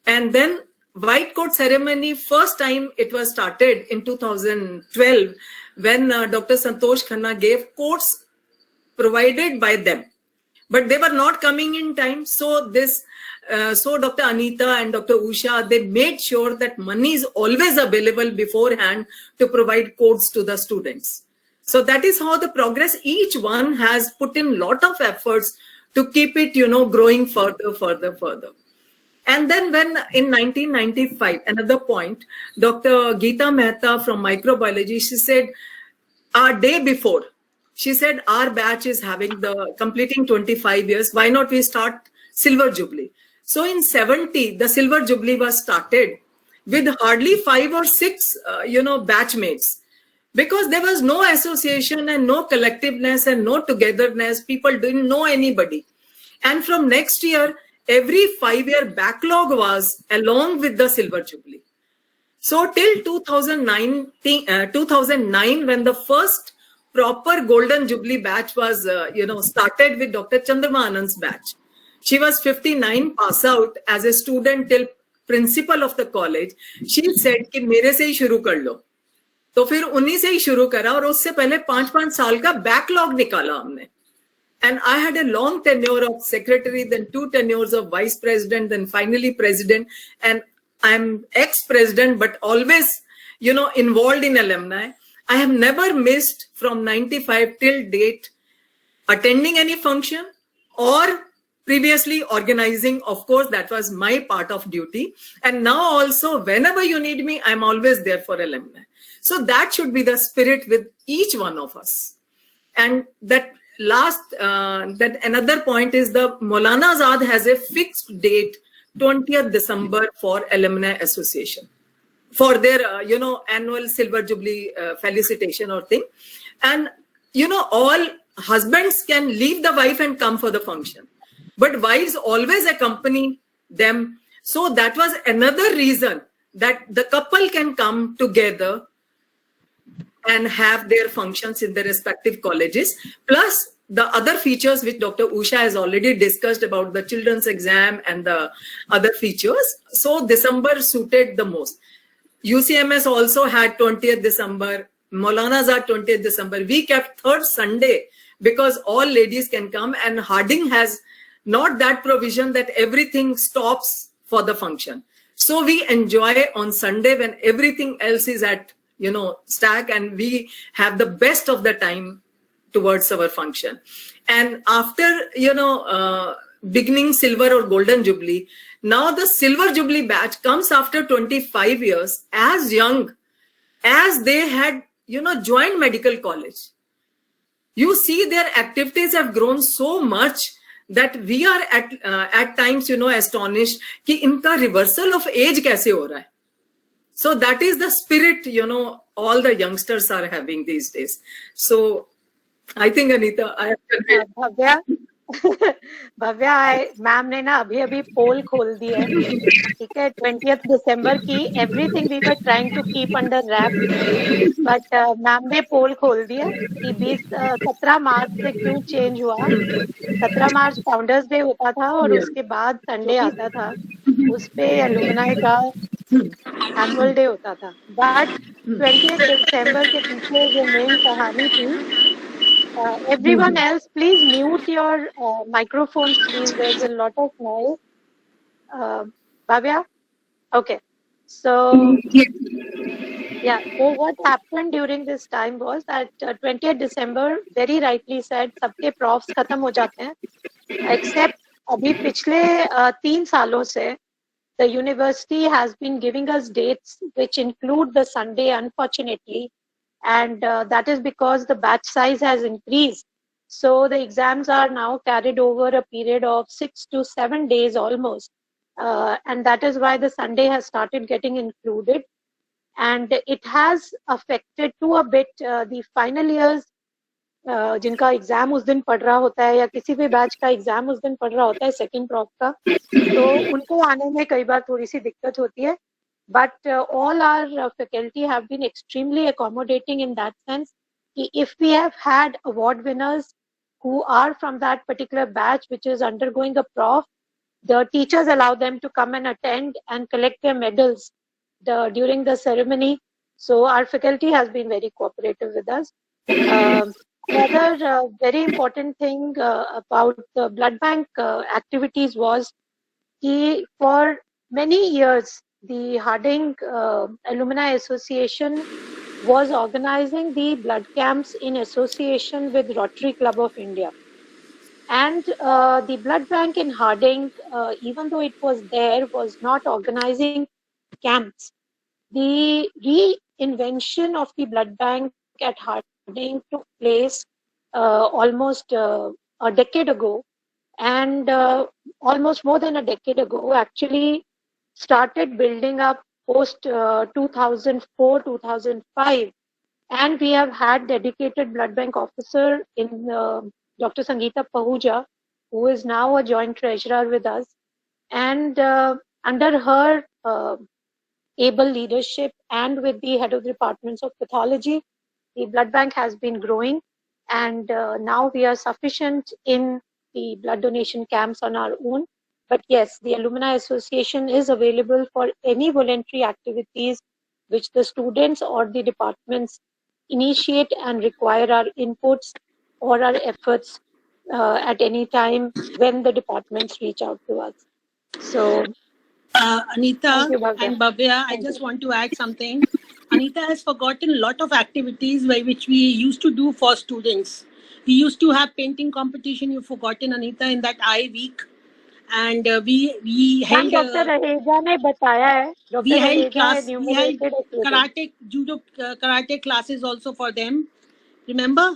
Speaker 4: And then white coat ceremony, first time it was started in 2012 when Dr. Santosh Khanna gave coats provided by them. But they were not coming in time. So Dr. Anita and Dr. Usha, they made sure that money is always available beforehand to provide codes to the students. So that is how the progress, each one has put in lot of efforts to keep it, growing further. And then when in 1995, another point, Dr. Geeta Mehta from microbiology, she said, our day before, she said, our batch is completing 25 years. Why not we start Silver Jubilee? So in 70, the Silver Jubilee was started with hardly 5 or 6, batchmates. Because there was no association and no collectiveness and no togetherness. People didn't know anybody. And from next year, every 5-year backlog was along with the Silver Jubilee. So till 2009, when the first proper Golden Jubilee batch was, started with Dr. Chandrama Anand's batch. She was 59, pass out as a student till principal of the college. She said कि मेरे से ही शुरू कर लो. तो फिर उन्हीं से ही शुरू करा और उससे पहले 5-5 साल का बैकलॉग निकाला हमने. And I had a long tenure of secretary, then 2 tenures of vice president, then finally president. And I'm ex-president, but always, involved in alumni. I have never missed from 95 till date attending any function or previously organizing. Of course, that was my part of duty. And now also, whenever you need me, I'm always there for alumni. So that should be the spirit with each one of us. And that another point is the Maulana Azad has a fixed date, 20th December for Alumni Association, for their, annual Silver Jubilee felicitation or thing. And, all husbands can leave the wife and come for the function, but wives always accompany them. So that was another reason that the couple can come together and have their functions in their respective colleges, plus the other features which Dr. Usha has already discussed about the children's exam and the other features. So December suited the most. UCMS also had 20th December, Maulana Azad 20th December. We kept third Sunday because all ladies can come, and Harding has not that provision that everything stops for the function. So we enjoy on Sunday when everything else is at, stack, and we have the best of the time towards our function. And after, beginning Silver or Golden Jubilee, now the Silver Jubilee batch comes after 25 years, as young as they had, joined medical college. You see their activities have grown so much that we are at times, astonished कि इनका reversal of age कैसे हो रहा है. So that is the spirit, all the youngsters are having these days. So I think, Anita, I have conveyed.
Speaker 3: Bhavya, ma'am ने ना अभी पोल खोल दी है, ठीक है, 20th December की. Everything we were trying to keep under wrap, but ma'am ने पोल खोल दिया कि 17 मार्च से क्यों चेंज हुआ. 17 मार्च फाउंडर्स डे होता था और उसके बाद संडे आता था, उस पे एलुमनाई का एनुअल डे होता था. बट 20th December के पीछे जो मेन कहानी थी, everyone else, please mute your microphones, please. There's a lot of noise. Bhavya? Okay. So, yeah. So what happened during this time was that 20th December, very rightly said, सबके profs खत्म हो जाते हैं, except अभी पिछले 3 सालों से the university has been giving us dates which include the Sunday, unfortunately. And that is because the batch size has increased. So the exams are now carried over a period of 6 to 7 days almost. And that is why the Sunday has started getting included. And it has affected to a bit the final years, जिनका exam उस दिन पढ़ रहा होता है या किसी भी बैच का एग्जाम उस दिन पढ़ रहा होता है, सेकंड प्रॉफ का, तो उनको आने में कई बार थोड़ी सी दिक्कत होती है. But all our faculty have been extremely accommodating in that sense. If we have had award winners who are from that particular batch which is undergoing a prof, the teachers allow them to come and attend and collect their medals during the ceremony. So our faculty has been very cooperative with us. Another very important thing about the blood bank activities was that for many years, the Harding Alumni Association was organizing the blood camps in association with Rotary Club of India. And the blood bank in Harding, even though it was there, was not organizing camps. The reinvention of the blood bank at Harding took place almost a decade ago, and almost more than a decade ago, actually started building up post 2004, 2005. And we have had dedicated blood bank officer in Dr. Sangeeta Pahuja, who is now a joint treasurer with us. And under her able leadership and with the head of the departments of pathology, the blood bank has been growing, and now we are sufficient in the blood donation camps on our own. But yes, the Alumni Association is available for any voluntary activities which the students or the departments initiate and require our inputs or our efforts at any time when the departments reach out to us. So,
Speaker 5: Anita
Speaker 3: thank you, Bhavya.
Speaker 5: and Bhavya, I
Speaker 3: Thank
Speaker 5: just
Speaker 3: you.
Speaker 5: want to add something. Anita has forgotten a lot of activities which we used to do for students. We used to have painting competition. You've forgotten, Anita, in that I week, and we
Speaker 3: ma'am
Speaker 5: held
Speaker 3: doctor Raheja ने बताया है,
Speaker 5: we
Speaker 3: doctor
Speaker 5: held
Speaker 3: Raheja
Speaker 5: class we held
Speaker 3: enumerated a few things.
Speaker 5: karate judo karate classes also for them. Remember,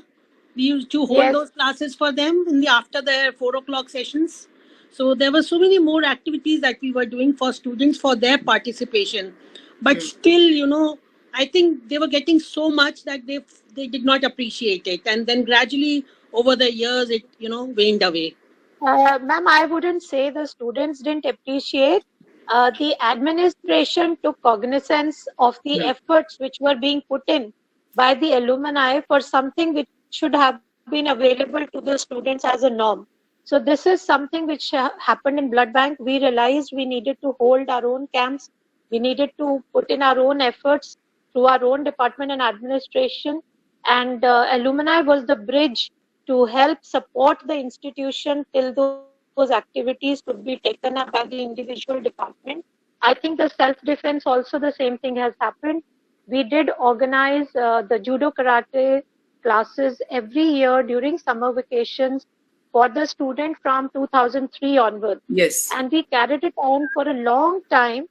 Speaker 5: we used to hold
Speaker 3: Yes.
Speaker 5: those classes for them in the after their 4 o'clock sessions. So there were so many more activities that we were doing for students for their participation. But still, I think they were getting so much that they did not appreciate it, and then gradually over the years it waned away.
Speaker 3: Ma'am, I wouldn't say the students didn't appreciate. The administration took cognizance of the efforts which were being put in by the alumni for something which should have been available to the students as a norm. So this is something which happened in blood bank. We realized we needed to hold our own camps. We needed to put in our own efforts through our own department and administration. And alumni was the bridge to help support the institution till those activities could be taken up by the individual department. I think the self-defense also the same thing has happened. We did organize the judo karate classes every year during summer vacations for the student from 2003 onwards.
Speaker 4: Yes.
Speaker 3: And we carried it on for a long time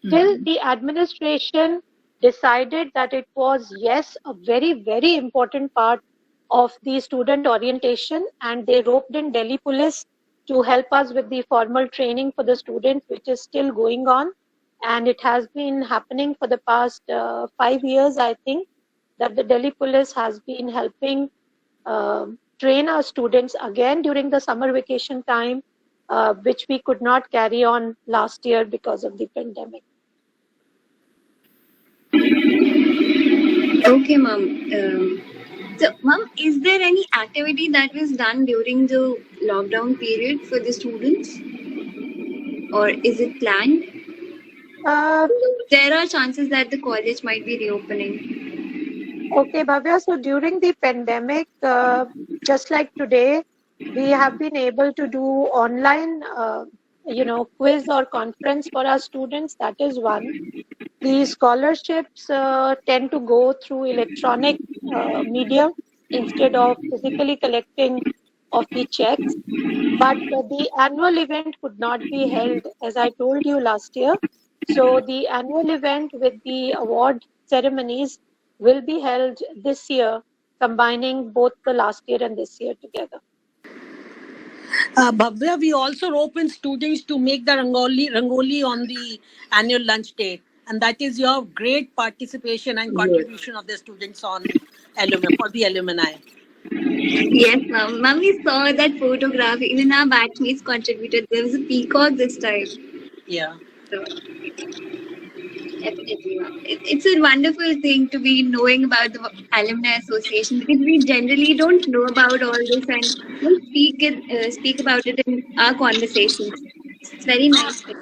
Speaker 3: till the administration decided that it was, yes, a very, very important part of the student orientation, and they roped in Delhi police to help us with the formal training for the students, which is still going on. And it has been happening for the past 5 years, I think, that the Delhi police has been helping train our students again during the summer vacation time, which we could not carry on last year because of the pandemic.
Speaker 1: Okay, ma'am. So, ma'am, is there any activity that was done during the lockdown period for the students? Or is it planned? There are chances that the college might be reopening.
Speaker 3: Okay, Bhavya. So during the pandemic, just like today, we have been able to do online, quiz or conference for our students. That is one. The scholarships tend to go through electronic media instead of physically collecting of the checks. But the annual event could not be held, as I told you last year. So the annual event with the award ceremonies will be held this year, combining both the last year and this year together.
Speaker 5: Bhavya, we also open students to make the rangoli on the annual lunch day, and that is your great participation and contribution of the students on for the alumni.
Speaker 1: Yes, ma'am. Ma'am, we saw that photograph. Even our batchmates contributed. There was a peacock this time.
Speaker 5: Yeah.
Speaker 1: So, it's a wonderful thing to be knowing about the Alumni Association, because we generally don't know about all this and we speak about it in our conversations. It's very nice. So,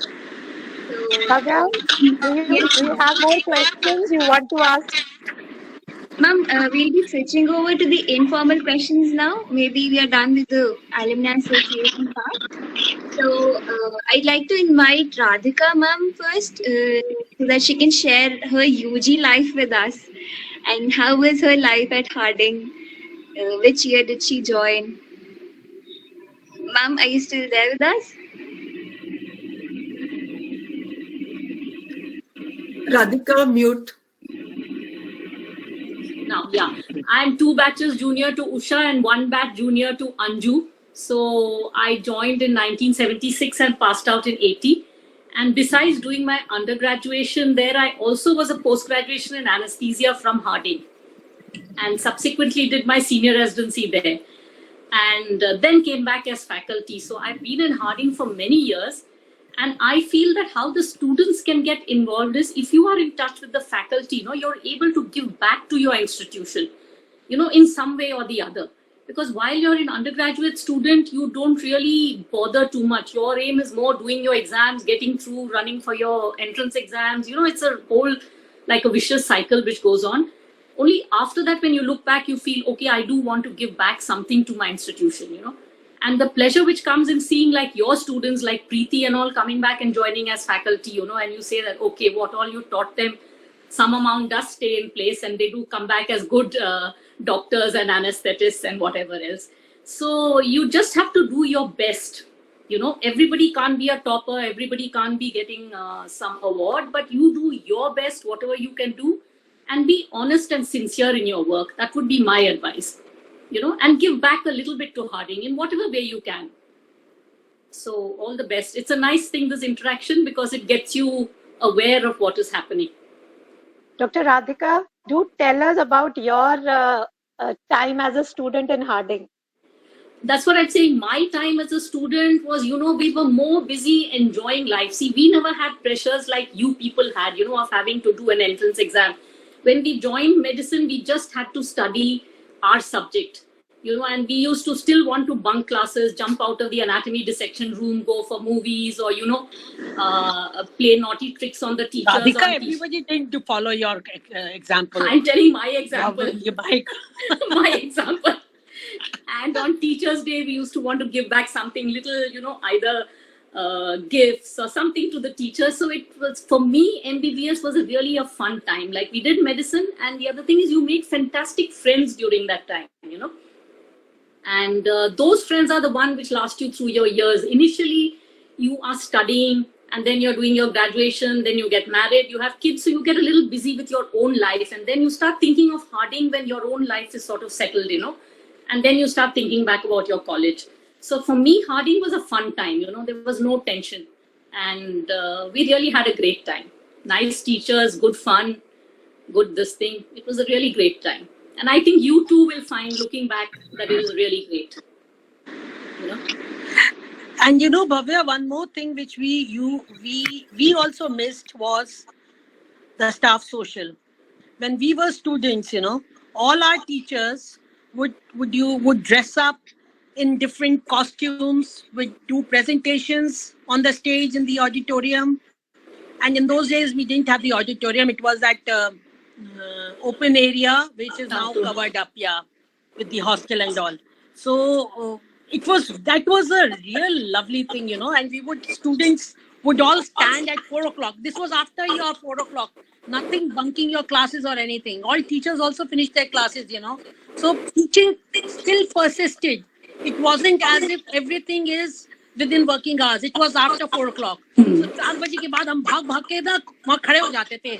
Speaker 3: Bhavya, do you have more questions you want to ask?
Speaker 1: ma'am, we'll be switching over to the informal questions now. Maybe we are done with the Alumni Association part. So, I'd like to invite Radhika ma'am first, so that she can share her UG life with us. And how was her life at Harding? Which year did she join? Ma'am, are you still there with us?
Speaker 4: Radhika, mute.
Speaker 7: Now, yeah, I'm 2 batches junior to Usha and 1 batch junior to Anju. So I joined in 1976 and passed out in 80. And besides doing my undergraduation there, I also was a post-graduation in anesthesia from Harding, and subsequently did my senior residency there, and then came back as faculty. So I've been in Harding for many years, and I feel that how the students can get involved is if you are in touch with the faculty, you're able to give back to your institution. in some way or the other. Because while you're an undergraduate student, you don't really bother too much. Your aim is more doing your exams, getting through, running for your entrance exams. It's a whole, like a vicious cycle which goes on. Only after that, when you look back, you feel, okay, I do want to give back something to my institution, And the pleasure which comes in seeing like your students like Preeti and all coming back and joining as faculty, and you say that, okay, what all you taught them, some amount does stay in place and they do come back as good doctors and anesthetists and whatever else. So you just have to do your best. Everybody can't be a topper, everybody can't be getting some award, but you do your best, whatever you can do, and be honest and sincere in your work. That would be my advice, and give back a little bit to Harding in whatever way you can. So all the best. It's a nice thing, this interaction, because it gets you aware of what is happening.
Speaker 3: Dr. Radhika, do tell us about your time as a student in Harding.
Speaker 7: That's what I'm saying. My time as a student was, we were more busy enjoying life. See, we never had pressures like you people had, of having to do an entrance exam. When we joined medicine, we just had to study our subject, and we used to still want to bunk classes, jump out of the anatomy dissection room, go for movies, or, play naughty tricks on the teachers.
Speaker 5: Radhika, everybody didn't follow your example.
Speaker 7: I'm telling my example. My example. And on Teachers' Day, we used to want to give back something little, either gifts or something to the teachers. So it was, for me, MBBS was really a fun time. Like, we did medicine, and the other thing is you made fantastic friends during that time, And those friends are the one which last you through your years. Initially, you are studying, and then you're doing your graduation, then you get married, you have kids, so you get a little busy with your own life, and then you start thinking of Harding when your own life is sort of settled, and then you start thinking back about your college. So for me, Harding was a fun time, there was no tension, and we really had a great time. Nice teachers, good fun, good this thing. It was a really great time. And I think you too will find, looking back, that it was really great.
Speaker 5: And Bhavya, one more thing which we also missed was the staff social. When we were students, all our teachers would dress up in different costumes, would do presentations on the stage in the auditorium. And in those days, we didn't have the auditorium. It was that open area, which is now covered up, with the hostel and all. So that was a real lovely thing, and students would all stand at 4:00. This was after your 4:00. Nothing bunking your classes or anything. All teachers also finished their classes, So teaching still persisted. It wasn't as if everything is within working hours. It was after 4:00. So 4 बजे के बाद हम भाग के ना वहाँ खड़े हो जाते थे.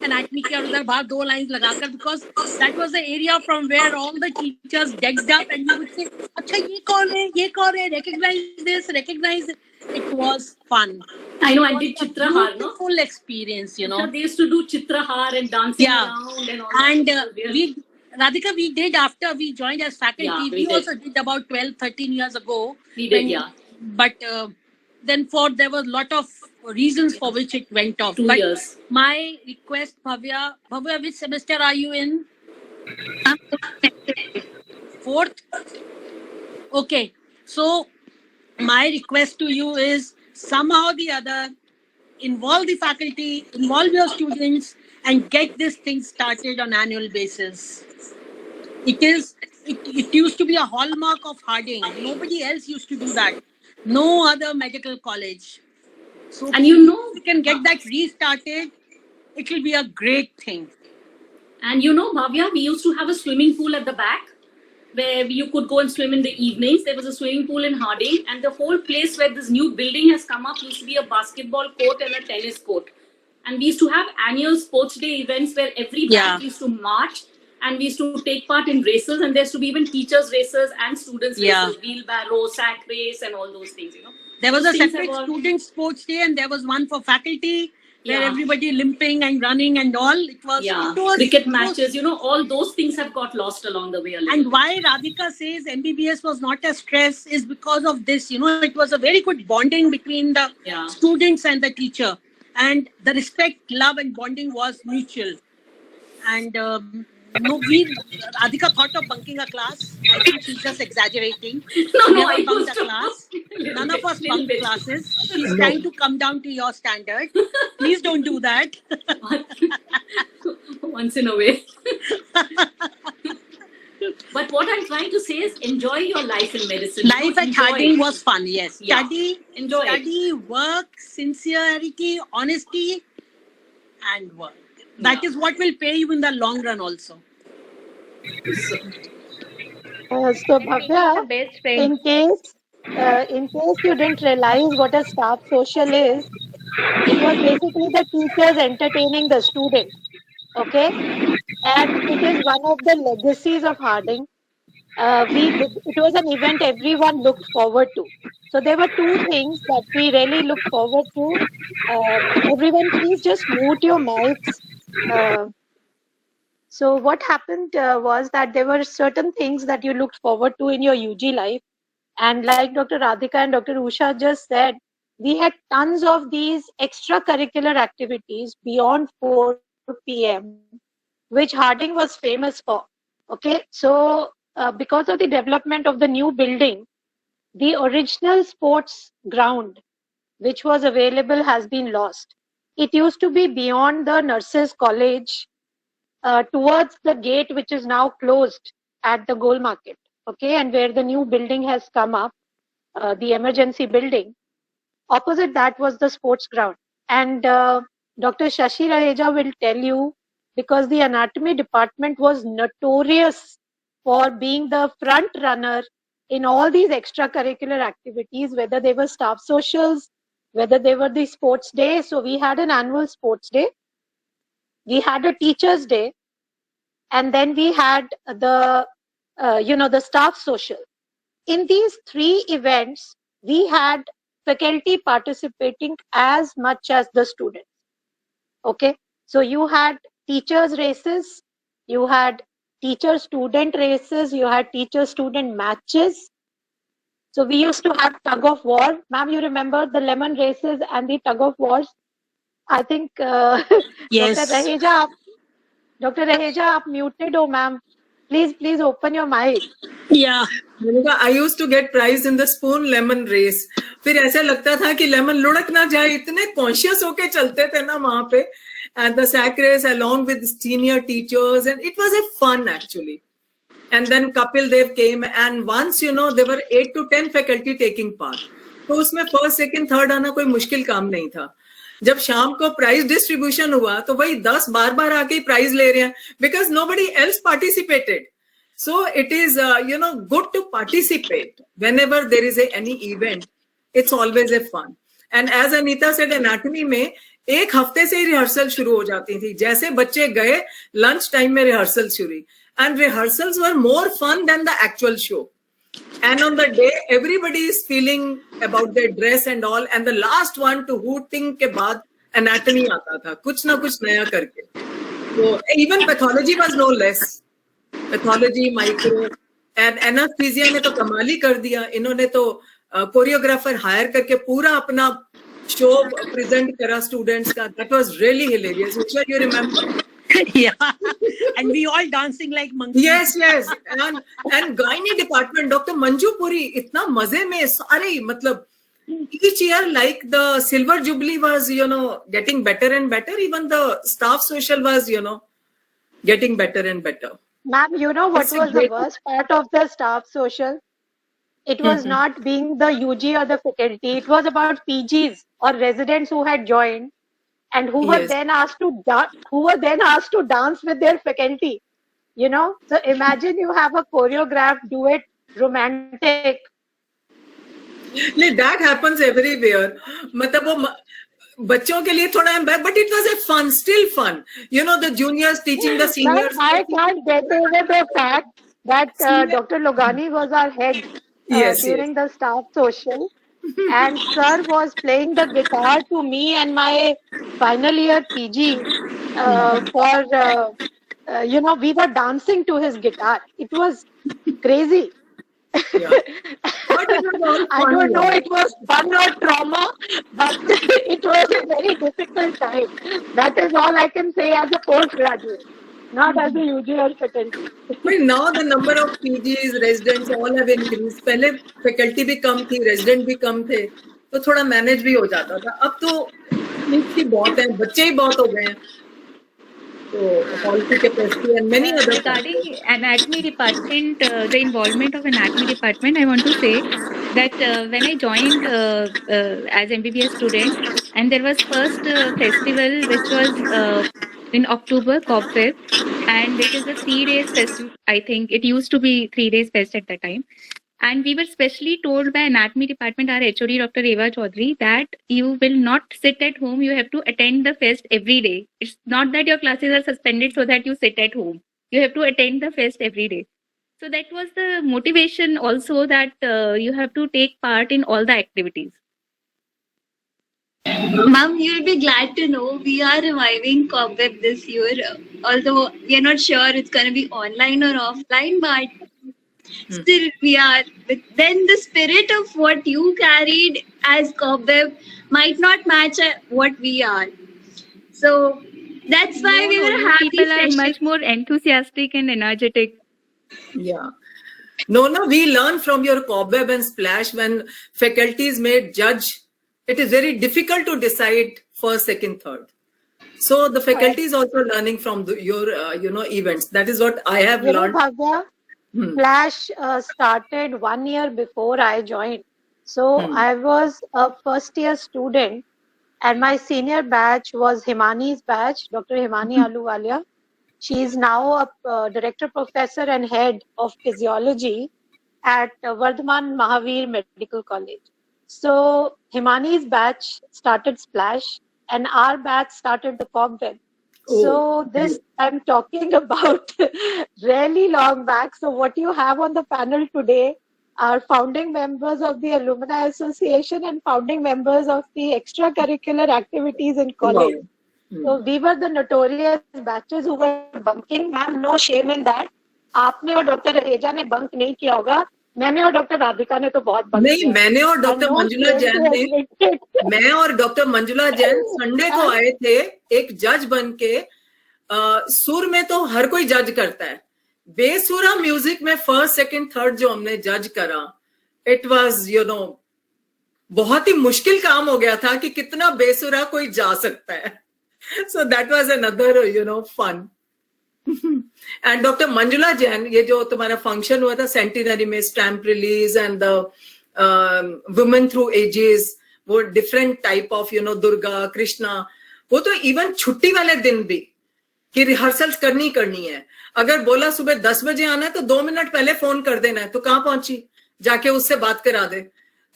Speaker 5: Anatomy के उधर बाहर 2 lines लगाकर, because that was the area from where all the teachers decked up, and you would say, अच्छा ये कौन है, recognize this, recognize it. It was fun.
Speaker 7: I know, I did Chitrahar, no?
Speaker 5: Full experience,
Speaker 7: They used to do Chitrahar and dancing around and all that.
Speaker 5: And Radhika, we did after we joined as faculty.
Speaker 7: Yeah,
Speaker 5: we also did about 12, 13 years ago.
Speaker 7: We did,
Speaker 5: But then there was a lot of reasons for which it went off.
Speaker 7: 2 years.
Speaker 5: My request, Bhavya, which semester are you in? 4th? Okay. So my request to you is, somehow or the other, involve the faculty, involve your students, and get this thing started on annual basis. It used to be a hallmark of Harding. Nobody else used to do that. No other medical college. So
Speaker 7: and
Speaker 5: we can get that restarted. It will be a great thing.
Speaker 7: And Bhavya, we used to have a swimming pool at the back where you could go and swim in the evenings. There was a swimming pool in Harding, and the whole place where this new building has come up used to be a basketball court and a tennis court. And we used to have annual sports day events where every batch used to march, and we used to take part in races, and there used to be even teachers races and students races, wheelbarrow, sack race, and all those things,
Speaker 5: There was a separate student sports day, and there was one for faculty, where everybody limping and running and all. It was
Speaker 7: cricket matches, all those things have got lost along the way a little.
Speaker 5: And why Radhika says MBBS was not a stress is because of this. It was a very good bonding between the students and the teacher, and the respect, love, and bonding was mutual. And No, Radhika thought of bunking a class. I think she's just exaggerating.
Speaker 7: No,
Speaker 5: We
Speaker 7: no,
Speaker 5: never
Speaker 7: I
Speaker 5: bunked
Speaker 7: used
Speaker 5: a
Speaker 7: to
Speaker 5: class.
Speaker 7: little
Speaker 5: None of
Speaker 7: bit,
Speaker 5: us
Speaker 7: little
Speaker 5: bunked
Speaker 7: bit.
Speaker 5: classes. She's
Speaker 4: No.
Speaker 5: trying to come down to your standard. Please don't do that.
Speaker 7: Once in a way. But what I'm trying to say is enjoy your life in medicine.
Speaker 5: Life at
Speaker 7: Enjoy
Speaker 5: Harding
Speaker 7: it.
Speaker 5: was fun, yes.
Speaker 7: Yeah. Enjoy it.
Speaker 5: Study, work, sincerity, honesty, and work. That is what will pay you in the long run also.
Speaker 3: So Bhavya,
Speaker 6: The best friend.
Speaker 3: in case you didn't realize what a staff social is, it was basically the teachers entertaining the student. Okay, and it is one of the legacies of Harding. It was an event everyone looked forward to. So there were two things that we really looked forward to. Everyone, please just mute your mics. So what happened was that there were certain things that you looked forward to in your UG life. And like Dr. Radhika and Dr. Usha just said, we had tons of these extracurricular activities beyond 4 p.m., which Harding was famous for. Okay, so because of the development of the new building, the original sports ground, which was available, has been lost. It used to be beyond the nurses' college, towards the gate, which is now closed at the Goal Market. Okay, and where the new building has come up, the emergency building. Opposite that was the sports ground. And Dr. Shashi Raheja will tell you, because the anatomy department was notorious for being the front runner in all these extracurricular activities, whether they were staff socials, whether they were the sports day. So we had an annual sports day, we had a teachers day, and then we had the the staff social. In these three events, we had faculty participating as much as the students. Okay, so you had teachers races, you had teacher student races, you had teacher student matches. So we used to have tug of war. Ma'am, you remember the lemon races and the tug of wars? I think
Speaker 5: Yes.
Speaker 3: Dr. Raheja, आप muted हो ma'am. Please open your mic.
Speaker 5: Yeah.
Speaker 4: I used to get prize in the spoon lemon race. फिर ऐसा लगता था कि lemon लुढ़क ना जाए, इतने कॉन्शियस होके चलते थे ना वहां पे. And the sack race along with senior teachers, and it was a fun actually. And then Kapil Dev came, and once there were 8 to 10 faculty taking part. तो उसमें first, second, third आना कोई मुश्किल काम नहीं था. जब शाम को प्राइज डिस्ट्रीब्यूशन हुआ तो वही 10 बार आके प्राइज ले रहे हैं, because nobody else participated. So it is good to participate whenever there is any event. It's always a fun. And as Anita said, anatomy में एक हफ्ते से ही रिहर्सल शुरू हो जाती थी. जैसे बच्चे गए लंच टाइम में रिहर्सल शुरू, and rehearsals were more fun than the actual show. And on the day, everybody is feeling about their dress and all, and the last one to hooting के बाद anatomy आता था, कुछ ना कुछ नया करके. So even pathology was no less. Pathology, micro, and anesthesia ने तो कमाल ही कर दिया. इन्होंने तो कोरियोग्राफर हायर करके पूरा अपना शो प्रेजेंट करा स्टूडेंट्स का. That was really hilarious. Usha, you remember?
Speaker 5: Yeah. And we all dancing like monkeys.
Speaker 4: Yes. And gynae department, Dr. Manju Puri, इतना मजे में सारे, मतलब each year, like the silver jubilee was, getting better and better. Even the staff social was, getting better and better.
Speaker 3: Ma'am, you know what
Speaker 4: It's a
Speaker 3: was the
Speaker 4: great-
Speaker 3: worst part of the staff social? It was not being the UG or the faculty. It was about PGs or residents who had joined and who were
Speaker 4: Yes.
Speaker 3: then asked to dance with their faculty. So imagine you have a choreographed duet, romantic.
Speaker 4: नहीं, that happens everywhere. मतलब वो बच्चों के लिए थोड़ा embarrassing, but it was a fun, still fun. The juniors teaching the seniors.
Speaker 3: But I can't get over the fact that Dr. Logani was our head
Speaker 4: Yes,
Speaker 3: during the staff social. And sir was playing the guitar to me and my final year PG we were dancing to his guitar. It was crazy.
Speaker 4: Yeah. But it was all
Speaker 3: I
Speaker 4: fun,
Speaker 3: don't know
Speaker 4: yeah.
Speaker 3: it was fun or trauma, but it was a very difficult time. That is all I can say as a postgraduate. not as a UG or faculty.
Speaker 4: But now the number of PGs, residents all have increased. पहले faculty भी कम थी, resident भी कम थे, तो थोड़ा manage भी हो जाता था. अब तो सीट्स ही बहुत हैं, बच्चे ही बहुत हो गए हैं. So hall की capacity and many other
Speaker 6: Regarding anatomy department, the involvement of anatomy department, I want to say that when I joined as MBBS student, and there was first festival which was in October, COPFEB, and it is a 3 days festival. I think it used to be 3 days fest at that time. And we were specially told by anatomy department, our HOD, Dr. Eva Chaudhary, that you will not sit at home. You have to attend the fest every day. It's not that your classes are suspended so that you sit at home. You have to attend the fest every day. So that was the motivation also, that you have to take part in all the activities.
Speaker 1: Ma'am, you'll be glad to know we are reviving COPWeb this year. Although we are not sure it's going to be online or offline, but still we are. But then the spirit of what you carried as COPWeb might not match what we are. So that's why we were
Speaker 6: You
Speaker 1: happy.
Speaker 6: people are
Speaker 1: session.
Speaker 6: much more enthusiastic and energetic.
Speaker 4: Yeah. No, we learn from your cobweb and splash when faculties made judge. It is very difficult to decide first, second, third. So the faculty is also learning from your, events. That is what I have learned.
Speaker 3: Bhavya, Flash started 1 year before I joined. So I was a first year student, and my senior batch was Himani's batch, Dr. Himani Aluwalia. She is now a director professor and head of physiology at Vardhaman Mahavir Medical College. So Himani's batch started Splash, and our batch started the COPWeb. So this I'm talking about really long back. So what you have on the panel today are founding members of the Alumni Association and founding members of the extracurricular activities in college.
Speaker 4: Wow.
Speaker 3: So we were the notorious batches who were bunking. Ma'am, no shame in that. आपने और doctor Raheja ने bunk नहीं किया होगा. मैंने और doctor Radhika ने तो बहुत बंक
Speaker 4: नहीं,
Speaker 3: किया.
Speaker 4: मैंने और डॉक्टर मंजुला जैन ने मैं और डॉक्टर मंजुला जैन संडे को आए थे एक जज बन के. सुर में तो हर कोई जज करता है. बेसुरा म्यूजिक में फर्स्ट, सेकंड, थर्ड जो हमने जज करा, इट वाज बहुत ही मुश्किल काम हो गया था कि कितना बेसुरा कोई जा सकता है. So that was another, fun. And Dr. Manjula Jain, ये जो तुम्हारा फंक्शन हुआ था सेंटिनरी में, stamp release and the women through ages, वो different type of Durga Krishna, वो तो इवन छुट्टी वाले दिन भी कि रिहर्सल्स करनी है. अगर बोला सुबह 10 बजे आना है तो 2 मिनट पहले फोन कर देना है, तो कहाँ पहुंची, जाके उससे बात करा दे.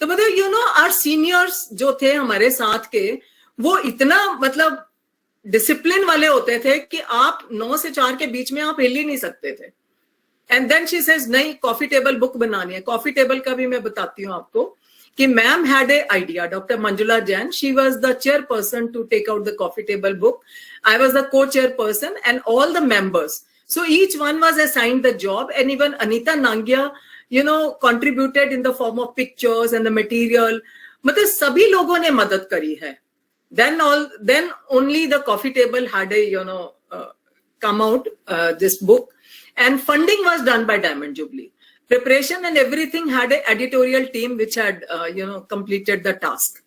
Speaker 4: तो मतलब आवर सीनियर्स जो थे हमारे साथ के, वो इतना डिसिप्लिन वाले होते थे कि आप 9 से 4 के बीच में आप हिल ही नहीं सकते थे. एंड देन शी सेज नहीं, कॉफी टेबल बुक बनानी है. कॉफी टेबल का भी मैं बताती हूँ आपको कि ma'am had a idea. Doctor Manjula Jain, she was the chairperson to take out the coffee table book. I was the co chairperson and all the members. So each one was assigned the job, and even Anita Nangia, contributed in the form of pictures and the material. मतलब सभी लोगों ने मदद करी है. Then only the coffee table had a come out this book, and funding was done by Diamond Jubilee. Preparation and everything had an editorial team which had completed the task.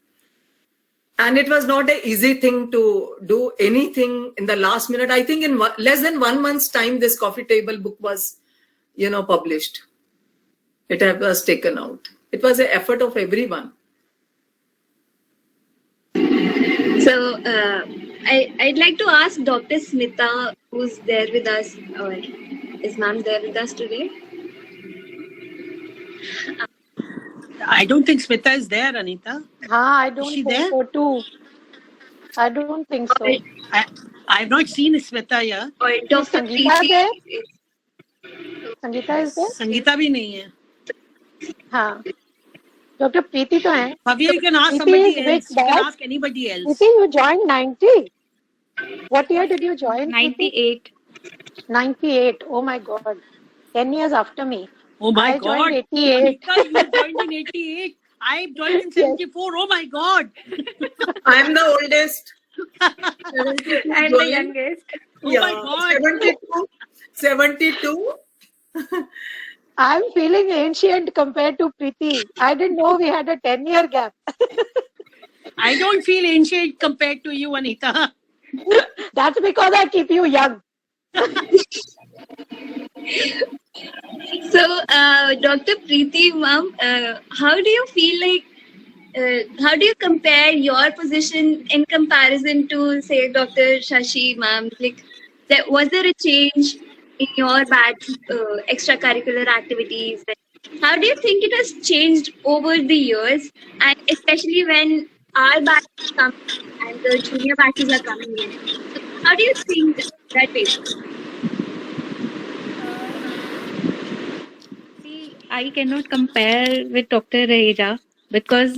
Speaker 4: And it was not an easy thing to do anything in the last minute. I think in less than 1 month's time, this coffee table book was, published. It was taken out. It was an effort of everyone.
Speaker 1: So I'd like to ask Dr. Smita, who's there with us, or is ma'am there with us today?
Speaker 5: I don't think Smita is there, Anita.
Speaker 3: I don't
Speaker 5: Is she
Speaker 3: think
Speaker 5: there?
Speaker 3: so too. I don't think so.
Speaker 5: I've not seen Smita here.
Speaker 1: Or Dr.
Speaker 3: Sangeeta
Speaker 1: Preeti?
Speaker 3: there? Sangeeta is there?
Speaker 5: Sangeeta भी नहीं है.
Speaker 3: हाँ. Dr. Preeti तो है.
Speaker 5: Bhavya, you can ask
Speaker 3: Preeti
Speaker 5: somebody
Speaker 3: is
Speaker 5: else.
Speaker 3: with
Speaker 5: You can
Speaker 3: that.
Speaker 5: ask anybody else.
Speaker 3: Preeti, you joined 90. What year did you join?
Speaker 6: 98.
Speaker 3: 98. Oh my God. 10 years after me.
Speaker 5: Oh my
Speaker 3: I
Speaker 5: God.
Speaker 3: joined 88.
Speaker 5: Anita, you joined in 88. I joined in 74. Oh my God.
Speaker 4: I'm the oldest. 72
Speaker 6: I'm the
Speaker 4: joined.
Speaker 6: youngest.
Speaker 5: Oh my God.
Speaker 4: 72.
Speaker 3: I'm feeling ancient compared to Preeti. I didn't know we had a 10-year gap.
Speaker 5: I don't feel ancient compared to you, Anita.
Speaker 3: That's because I keep you young.
Speaker 1: So, Dr. Preeti, ma'am, how do you feel like? How do you compare your position in comparison to, say, Dr. Shashi, ma'am? Like, was there a change in your batch extracurricular activities? How do you think it has changed over the years, and especially when our batch is coming and the junior batches are coming in? So how do you think that way?
Speaker 6: See, I cannot compare with Dr. Raheja because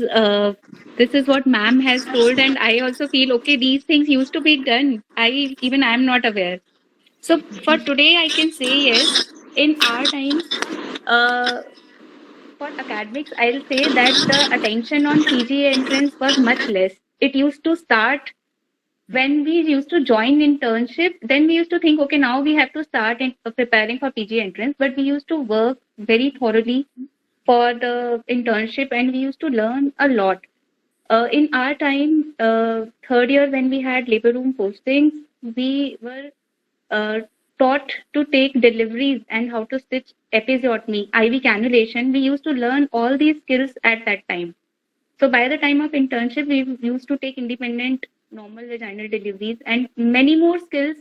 Speaker 6: this is what ma'am has told, and I also feel okay. These things used to be done. I am not aware. So for today, I can say yes. In our times, uh, for academics, I'll say that the attention on PG entrance was much less. It used to start when we used to join internship. Then we used to think, okay, now we have to start preparing for PG entrance. But we used to work very thoroughly for the internship, and we used to learn a lot. In our time, third year when we had labor room postings, we were uh, taught to take deliveries and how to stitch episiotomy, IV cannulation. We used to learn all these skills at that time. So by the time of internship, we used to take independent normal vaginal deliveries and many more skills,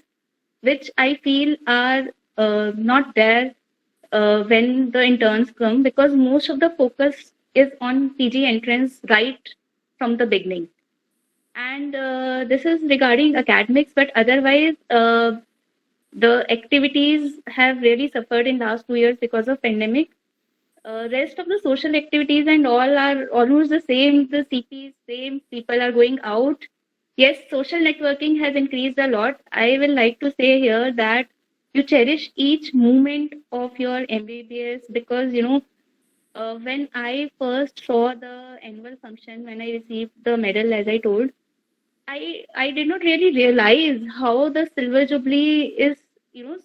Speaker 6: which I feel are not there when the interns come, because most of the focus is on PG entrance right from the beginning. And this is regarding academics, but otherwise, the activities have really suffered in last 2 years because of pandemic. Rest of the social activities and all are almost the same. The CPs same. People are going out. Yes, social networking has increased a lot. I will like to say here that you cherish each moment of your MBBS, because when I first saw the annual function, when I received the medal, as I told, I did not really realize how the silver jubilee is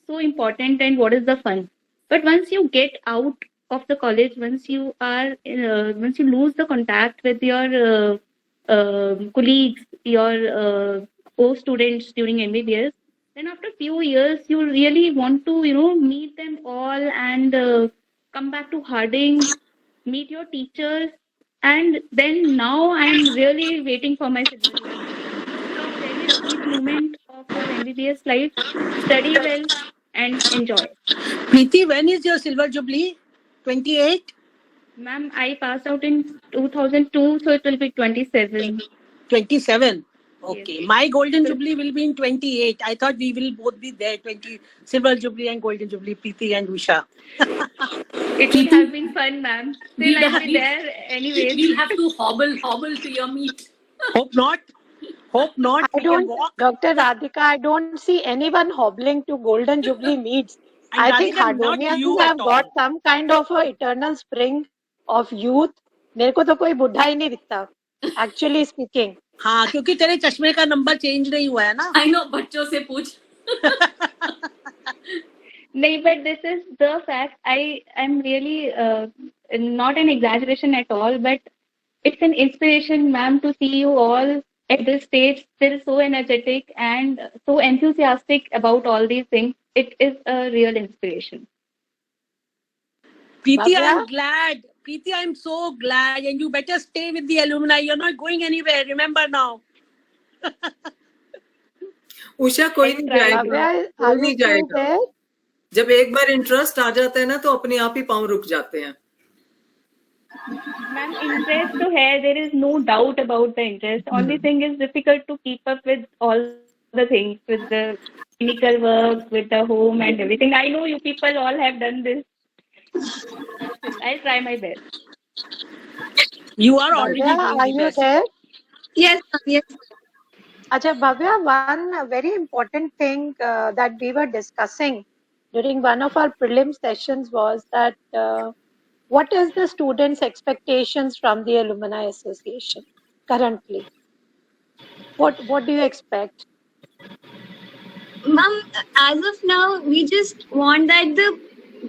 Speaker 6: so important and what is the fun. But once you get out of the college, once you lose the contact with your colleagues, your co-students during MBBS, then after few years you really want to meet them all and come back to Harding, meet your teachers, and then now I am really waiting for my silver jubilee. So cherish each moment of your MBBS life, study well, and enjoy.
Speaker 5: Preeti, when is your silver jubilee? 28?
Speaker 6: Ma'am, I passed out in 2002, so it will be 27.
Speaker 5: 27. Okay.
Speaker 6: Yes.
Speaker 5: My golden jubilee will be in 28. I thought we will both be there. 20 silver jubilee and golden jubilee, Preeti and Usha.
Speaker 6: It would have been fun, ma'am. Still, I'll be
Speaker 7: We'll
Speaker 6: there anyways.
Speaker 7: we'll have to hobble to your meet.
Speaker 5: Hope not. Hope not.
Speaker 3: I
Speaker 5: We can
Speaker 3: don't,
Speaker 5: walk.
Speaker 3: Dr. Radhika, I don't see anyone hobbling to Golden Jubilee meets.
Speaker 5: And
Speaker 3: I think
Speaker 5: Radhika, not
Speaker 3: Hardonians
Speaker 5: you
Speaker 3: have
Speaker 5: at
Speaker 3: got
Speaker 5: all.
Speaker 3: some kind of a eternal spring of youth. मेरे को तो कोई बुढ़ा ही नहीं दिखता. Actually speaking.
Speaker 5: हाँ, क्योंकि तेरे चश्मे का नंबर चेंज नहीं हुआ है ना.
Speaker 7: I know, बच्चों से पूछ.
Speaker 6: No, but this is the fact. I am really not an exaggeration at all, but it's an inspiration, ma'am, to see you all at this stage still so energetic and so enthusiastic about all these things. It is a real inspiration.
Speaker 5: Preeti,
Speaker 3: Bhavya?
Speaker 5: I'm glad. Preeti, I'm so glad. And you better stay with the alumni. You're not going anywhere. Remember now.
Speaker 4: Usha कोई नहीं जाएगा,
Speaker 3: Bhavya,
Speaker 4: कोई
Speaker 3: are
Speaker 4: नहीं
Speaker 3: you still
Speaker 4: जाएगा.
Speaker 3: there?
Speaker 4: जब एक बार interest आ जाता है ना तो अपने आप ही पाँव रुक जाते हैं.
Speaker 6: Ma'am, interest to hai, there is no doubt about the interest. Only thing is difficult to keep up with all the things, with the clinical work, with the home and everything. I know you people all have done this. I'll try my best.
Speaker 5: You are already
Speaker 3: Bhavya,
Speaker 5: doing
Speaker 3: are
Speaker 5: the
Speaker 3: you
Speaker 5: best.
Speaker 3: there?
Speaker 1: Yes, ma'am, yes.
Speaker 3: Acha, Bhavya, one very important thing that we were discussing during one of our prelim sessions was that what is the students' expectations from the Alumni Association currently? What do you expect?
Speaker 1: Ma'am, as of now, we just want that the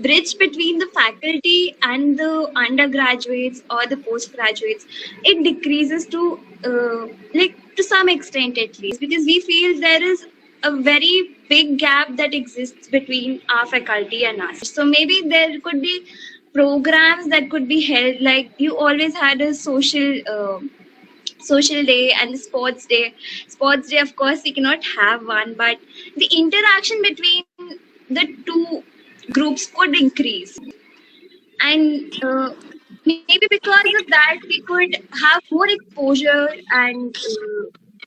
Speaker 1: bridge between the faculty and the undergraduates or the postgraduates, it decreases to like to some extent at least, because we feel there is a very big gap that exists between our faculty and us. So maybe there could be programs that could be held, like you always had a social day and the sports day, of course we cannot have one, but the interaction between the two groups could increase, and maybe because of that we could have more exposure, and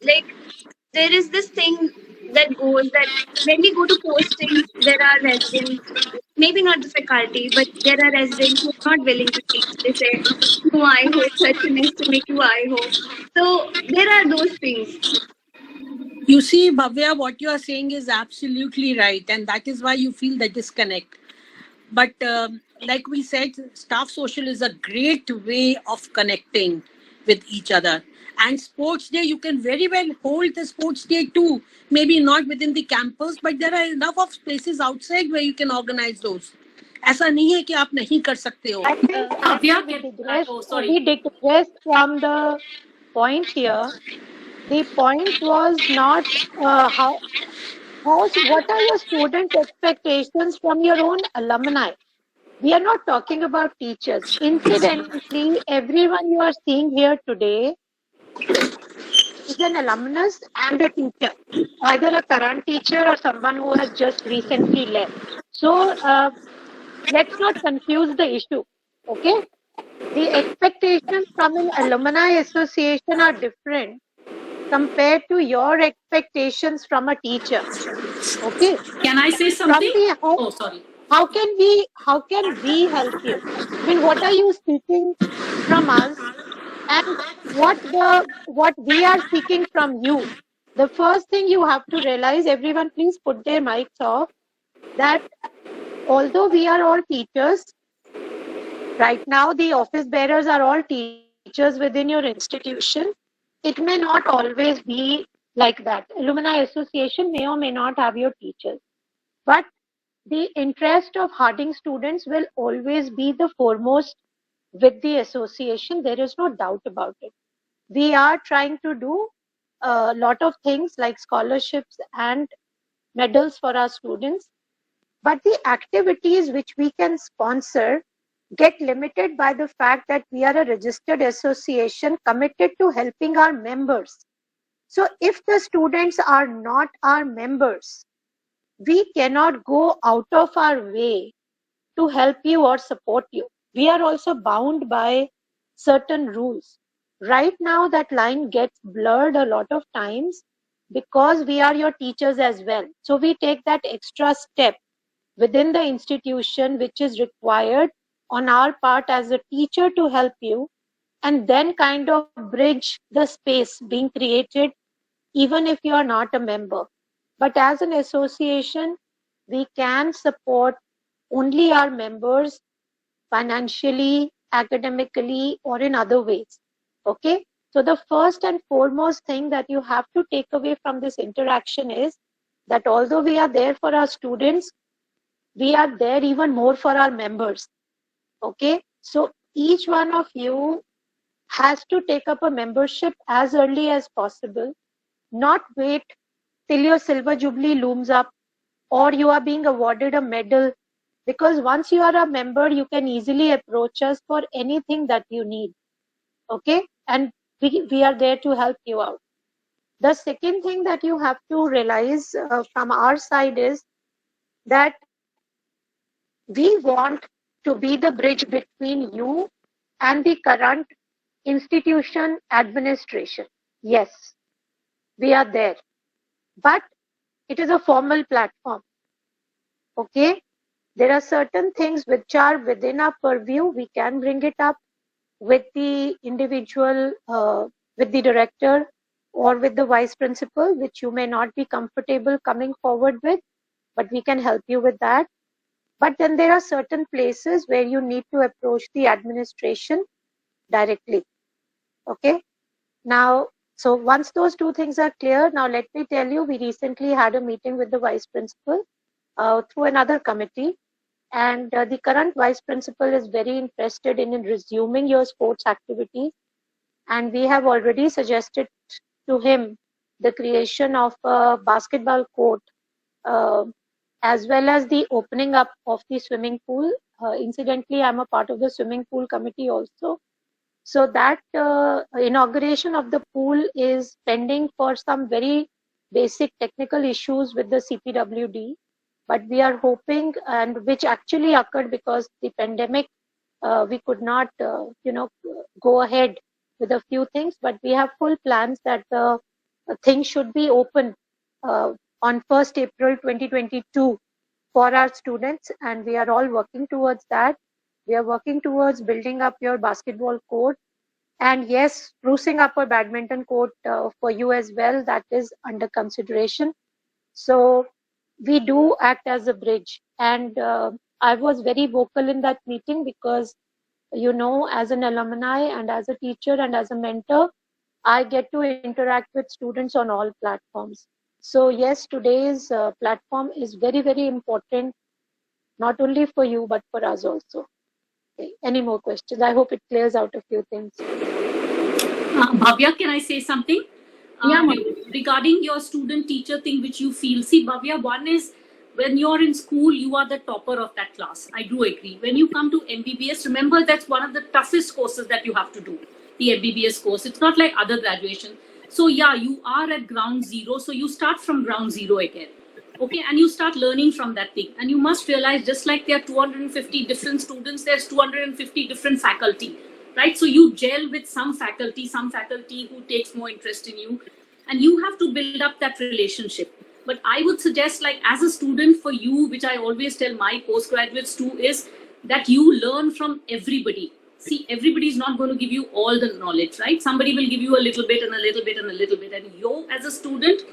Speaker 1: like there is this thing that goes that when we go to postings, there are residents, maybe not the faculty, but there are residents who are not willing to teach. They say, no, I hope, such a nice to meet you, I hope. So there are those things.
Speaker 5: You see, Bhavya, what you are saying is absolutely right, and that is why you feel the disconnect. But like we said, staff social is a great way of connecting with each other. And sports day, you can very well hold the sports day too. Maybe not within the campus, but there are enough of places outside where you can organize those. ऐसा नहीं है कि आप नहीं कर सकते हो.
Speaker 3: I think
Speaker 7: Bhavya,
Speaker 3: we digressed from the point here. The point was not what are your student expectations from your own alumni? We are not talking about teachers. Incidentally, everyone you are seeing here today is an alumnus and a teacher, either a current teacher or someone who has just recently left. So let's not confuse the issue. Okay? The expectations from an alumni association are different compared to your expectations from a teacher. Okay?
Speaker 7: can I say something? Oh, sorry.
Speaker 3: How can we help you? I mean, what are you seeking from us, and what we are seeking from you? The first thing you have to realize, everyone please put their mics off, that although we are all teachers, right now the office bearers are all teachers within your institution. It may not always be like that. Alumni association may or may not have your teachers, but the interest of Harding students will always be the foremost with the association. There is no doubt about it. We are trying to do a lot of things like scholarships and medals for our students, but the activities which we can sponsor get limited by the fact that we are a registered association committed to helping our members. So if the students are not our members, we cannot go out of our way to help you or support you. We are also bound by certain rules. Right now, that line gets blurred a lot of times because we are your teachers as well. So we take that extra step within the institution, which is required on our part as a teacher to help you, and then kind of bridge the space being created, even if you are not a member. But as an association, we can support only our members financially, academically, or in other ways. Okay? So the first and foremost thing that you have to take away from this interaction is that although we are there for our students, we are there even more for our members. Okay? So each one of you has to take up a membership as early as possible, not wait till your silver jubilee looms up or you are being awarded a medal, because once you are a member, you can easily approach us for anything that you need. Okay? And we are there to help you out. The second thing that you have to realize from our side is that we want to be the bridge between you and the current institution administration. Yes, we are there, but it is a formal platform. Okay? There are certain things which are within our purview. We can bring it up with the individual, with the director or with the vice principal, which you may not be comfortable coming forward with, but we can help you with that. But then there are certain places where you need to approach the administration directly. Okay? Now, So once those two things are clear, now let me tell you, we recently had a meeting with the vice principal through another committee. And the current vice principal is very interested in resuming your sports activities. And we have already suggested to him the creation of a basketball court, as well as the opening up of the swimming pool. Incidentally, I'm a part of the swimming pool committee also. So that inauguration of the pool is pending for some very basic technical issues with the CPWD. But we are hoping, and which actually occurred because the pandemic, we could not, go ahead with a few things. But we have full plans that things should be open on 1st April 2022 for our students, and we are all working towards that. We are working towards building up your basketball court, and yes, sprucing up a badminton court for you as well. That is under consideration. So we do act as a bridge, and I was very vocal in that meeting because, as an alumni and as a teacher and as a mentor, I get to interact with students on all platforms. So yes, today's platform is very, very important, not only for you, but for us also. Okay. Any more questions? I hope it clears out a few things.
Speaker 7: Bhavya, can I say something?
Speaker 1: Yeah, ma'am.
Speaker 7: Regarding your student-teacher thing, which you feel. See, Bhavya, one is when you're in school, you are the topper of that class. I do agree. When you come to MBBS, remember that's one of the toughest courses that you have to do, the MBBS course. It's not like other graduation. So yeah, you are at ground zero. So you start from ground zero again. Okay, and you start learning from that thing. And you must realize, just like there are 250 different students, there's 250 different faculty. Right? So you gel with some faculty who takes more interest in you, and you have to build up that relationship. But I would suggest, like, as a student for you, which I always tell my postgraduates too, is that you learn from everybody. See, everybody is not going to give you all the knowledge, right? Somebody will give you a little bit and a little bit and a little bit. And you, as a student,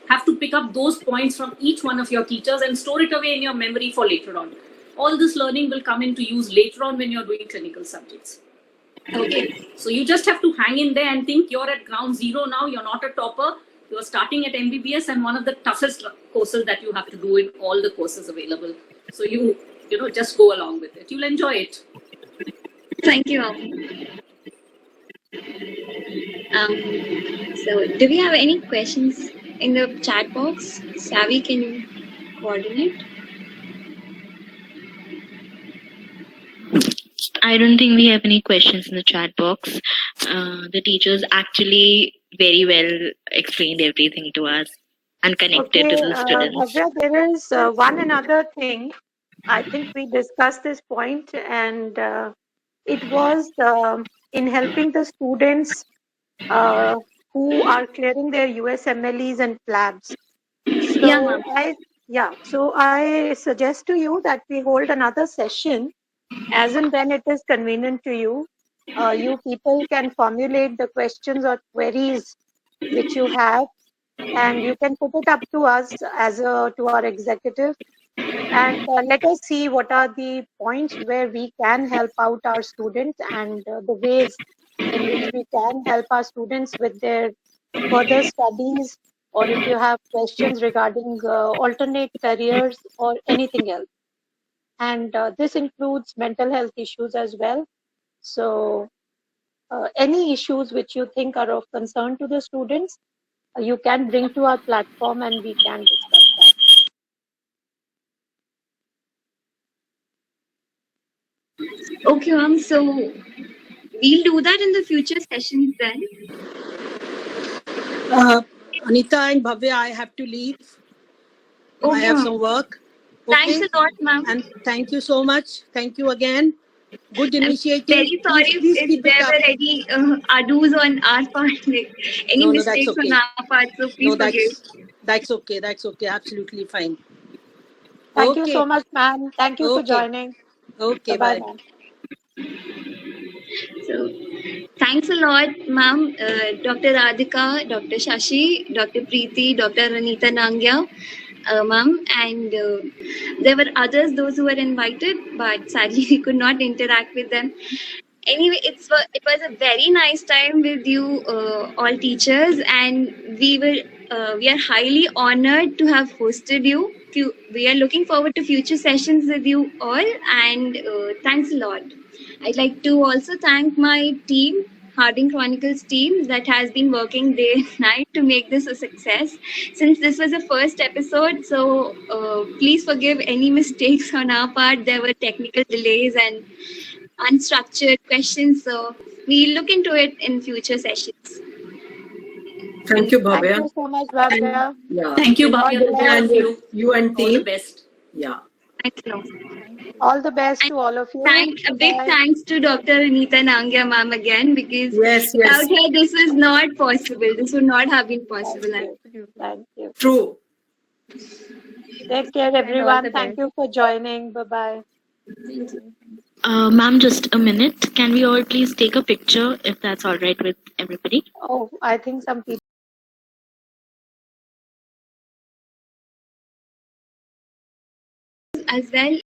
Speaker 7: have to pick up those points from each one of your teachers and store it away in your memory for later on. All this learning will come into use later on when you're doing clinical subjects. Okay, so you just have to hang in there and think you're at ground zero now. You're not a topper. You're starting at MBBS and one of the toughest courses that you have to do in all the courses available. So you just go along with it. You'll enjoy it.
Speaker 1: Thank you, ma'am. So do we have any questions in the chat box? Savi, can you coordinate?
Speaker 8: I don't think we have any questions in the chat box. The teachers actually very well explained everything to us and connected to the students.
Speaker 3: Bhavya, there is one another thing. I think we discussed this point, and it was in helping the students who are clearing their USMLEs and PLABs. So so I suggest to you that we hold another session as and when it is convenient to you. You people can formulate the questions or queries which you have, and you can put it up to us to our executive, and let us see what are the points where we can help out our students, and the ways in which we can help our students with their further studies, or if you have questions regarding alternate careers or anything else. And this includes mental health issues as well. So any issues which you think are of concern to the students, you can bring to our platform and we can discuss that.
Speaker 1: Okay, ma'am. So we'll do that in the future sessions then.
Speaker 5: Anita and Bhavya, I have to leave.
Speaker 1: Okay,
Speaker 5: I have
Speaker 1: ma'am.
Speaker 5: some work.
Speaker 1: Thanks
Speaker 5: Okay?
Speaker 1: a lot, ma'am.
Speaker 5: And thank you so much. Thank you again. Good initiative.
Speaker 1: Very sorry
Speaker 5: Please
Speaker 1: if
Speaker 5: keep it
Speaker 1: there
Speaker 5: up.
Speaker 1: were any adus on our part, like any
Speaker 5: No, that's
Speaker 1: mistakes
Speaker 5: okay.
Speaker 1: on our part. So please
Speaker 5: No,
Speaker 1: forgive.
Speaker 5: that's okay. That's okay. Absolutely fine.
Speaker 3: Thank you so
Speaker 5: Okay.
Speaker 3: much, ma'am. Thank you for
Speaker 5: Okay.
Speaker 3: joining.
Speaker 5: Okay,
Speaker 3: Bye-bye,
Speaker 5: bye.
Speaker 3: ma'am.
Speaker 1: So thanks a lot, ma'am, Dr. Radhika, Dr. Shashi, Dr. Preeti, Dr. Anita Nangya, ma'am, and there were others, those who were invited, but sadly we could not interact with them. Anyway, it was a very nice time with you all teachers, and we are highly honored to have hosted you. We are looking forward to future sessions with you all, and thanks a lot. I'd like to also thank my team, Harding Chronicles team, that has been working day and night to make this a success. Since this was the first episode, so please forgive any mistakes on our part. There were technical delays and unstructured questions, so we'll look into it in future sessions.
Speaker 4: Thank you,
Speaker 3: Thank
Speaker 4: Bhavya.
Speaker 3: you so much, Bhavya.
Speaker 4: Yeah.
Speaker 7: Thank you,
Speaker 3: All
Speaker 7: Bhavya.
Speaker 3: the
Speaker 7: To
Speaker 3: best.
Speaker 7: all
Speaker 4: And
Speaker 7: of you.
Speaker 4: you and
Speaker 7: All the
Speaker 4: team.
Speaker 7: best.
Speaker 4: Yeah.
Speaker 1: Thank you.
Speaker 3: All the best to all of you.
Speaker 1: A big
Speaker 3: Bye.
Speaker 1: thanks to Dr. Anita Nangia ma'am again, because
Speaker 4: Yes,
Speaker 1: without
Speaker 4: yes.
Speaker 1: her this is not possible. This would not have been possible.
Speaker 3: Thank you. Thank you.
Speaker 4: True.
Speaker 3: Take care,
Speaker 6: all
Speaker 3: everyone.
Speaker 6: the
Speaker 3: Thank
Speaker 6: best.
Speaker 3: you for joining. Bye-bye.
Speaker 8: Ma'am, just a minute. Can we all please take a picture if that's all right with everybody?
Speaker 3: Oh, I think some people.
Speaker 1: As well.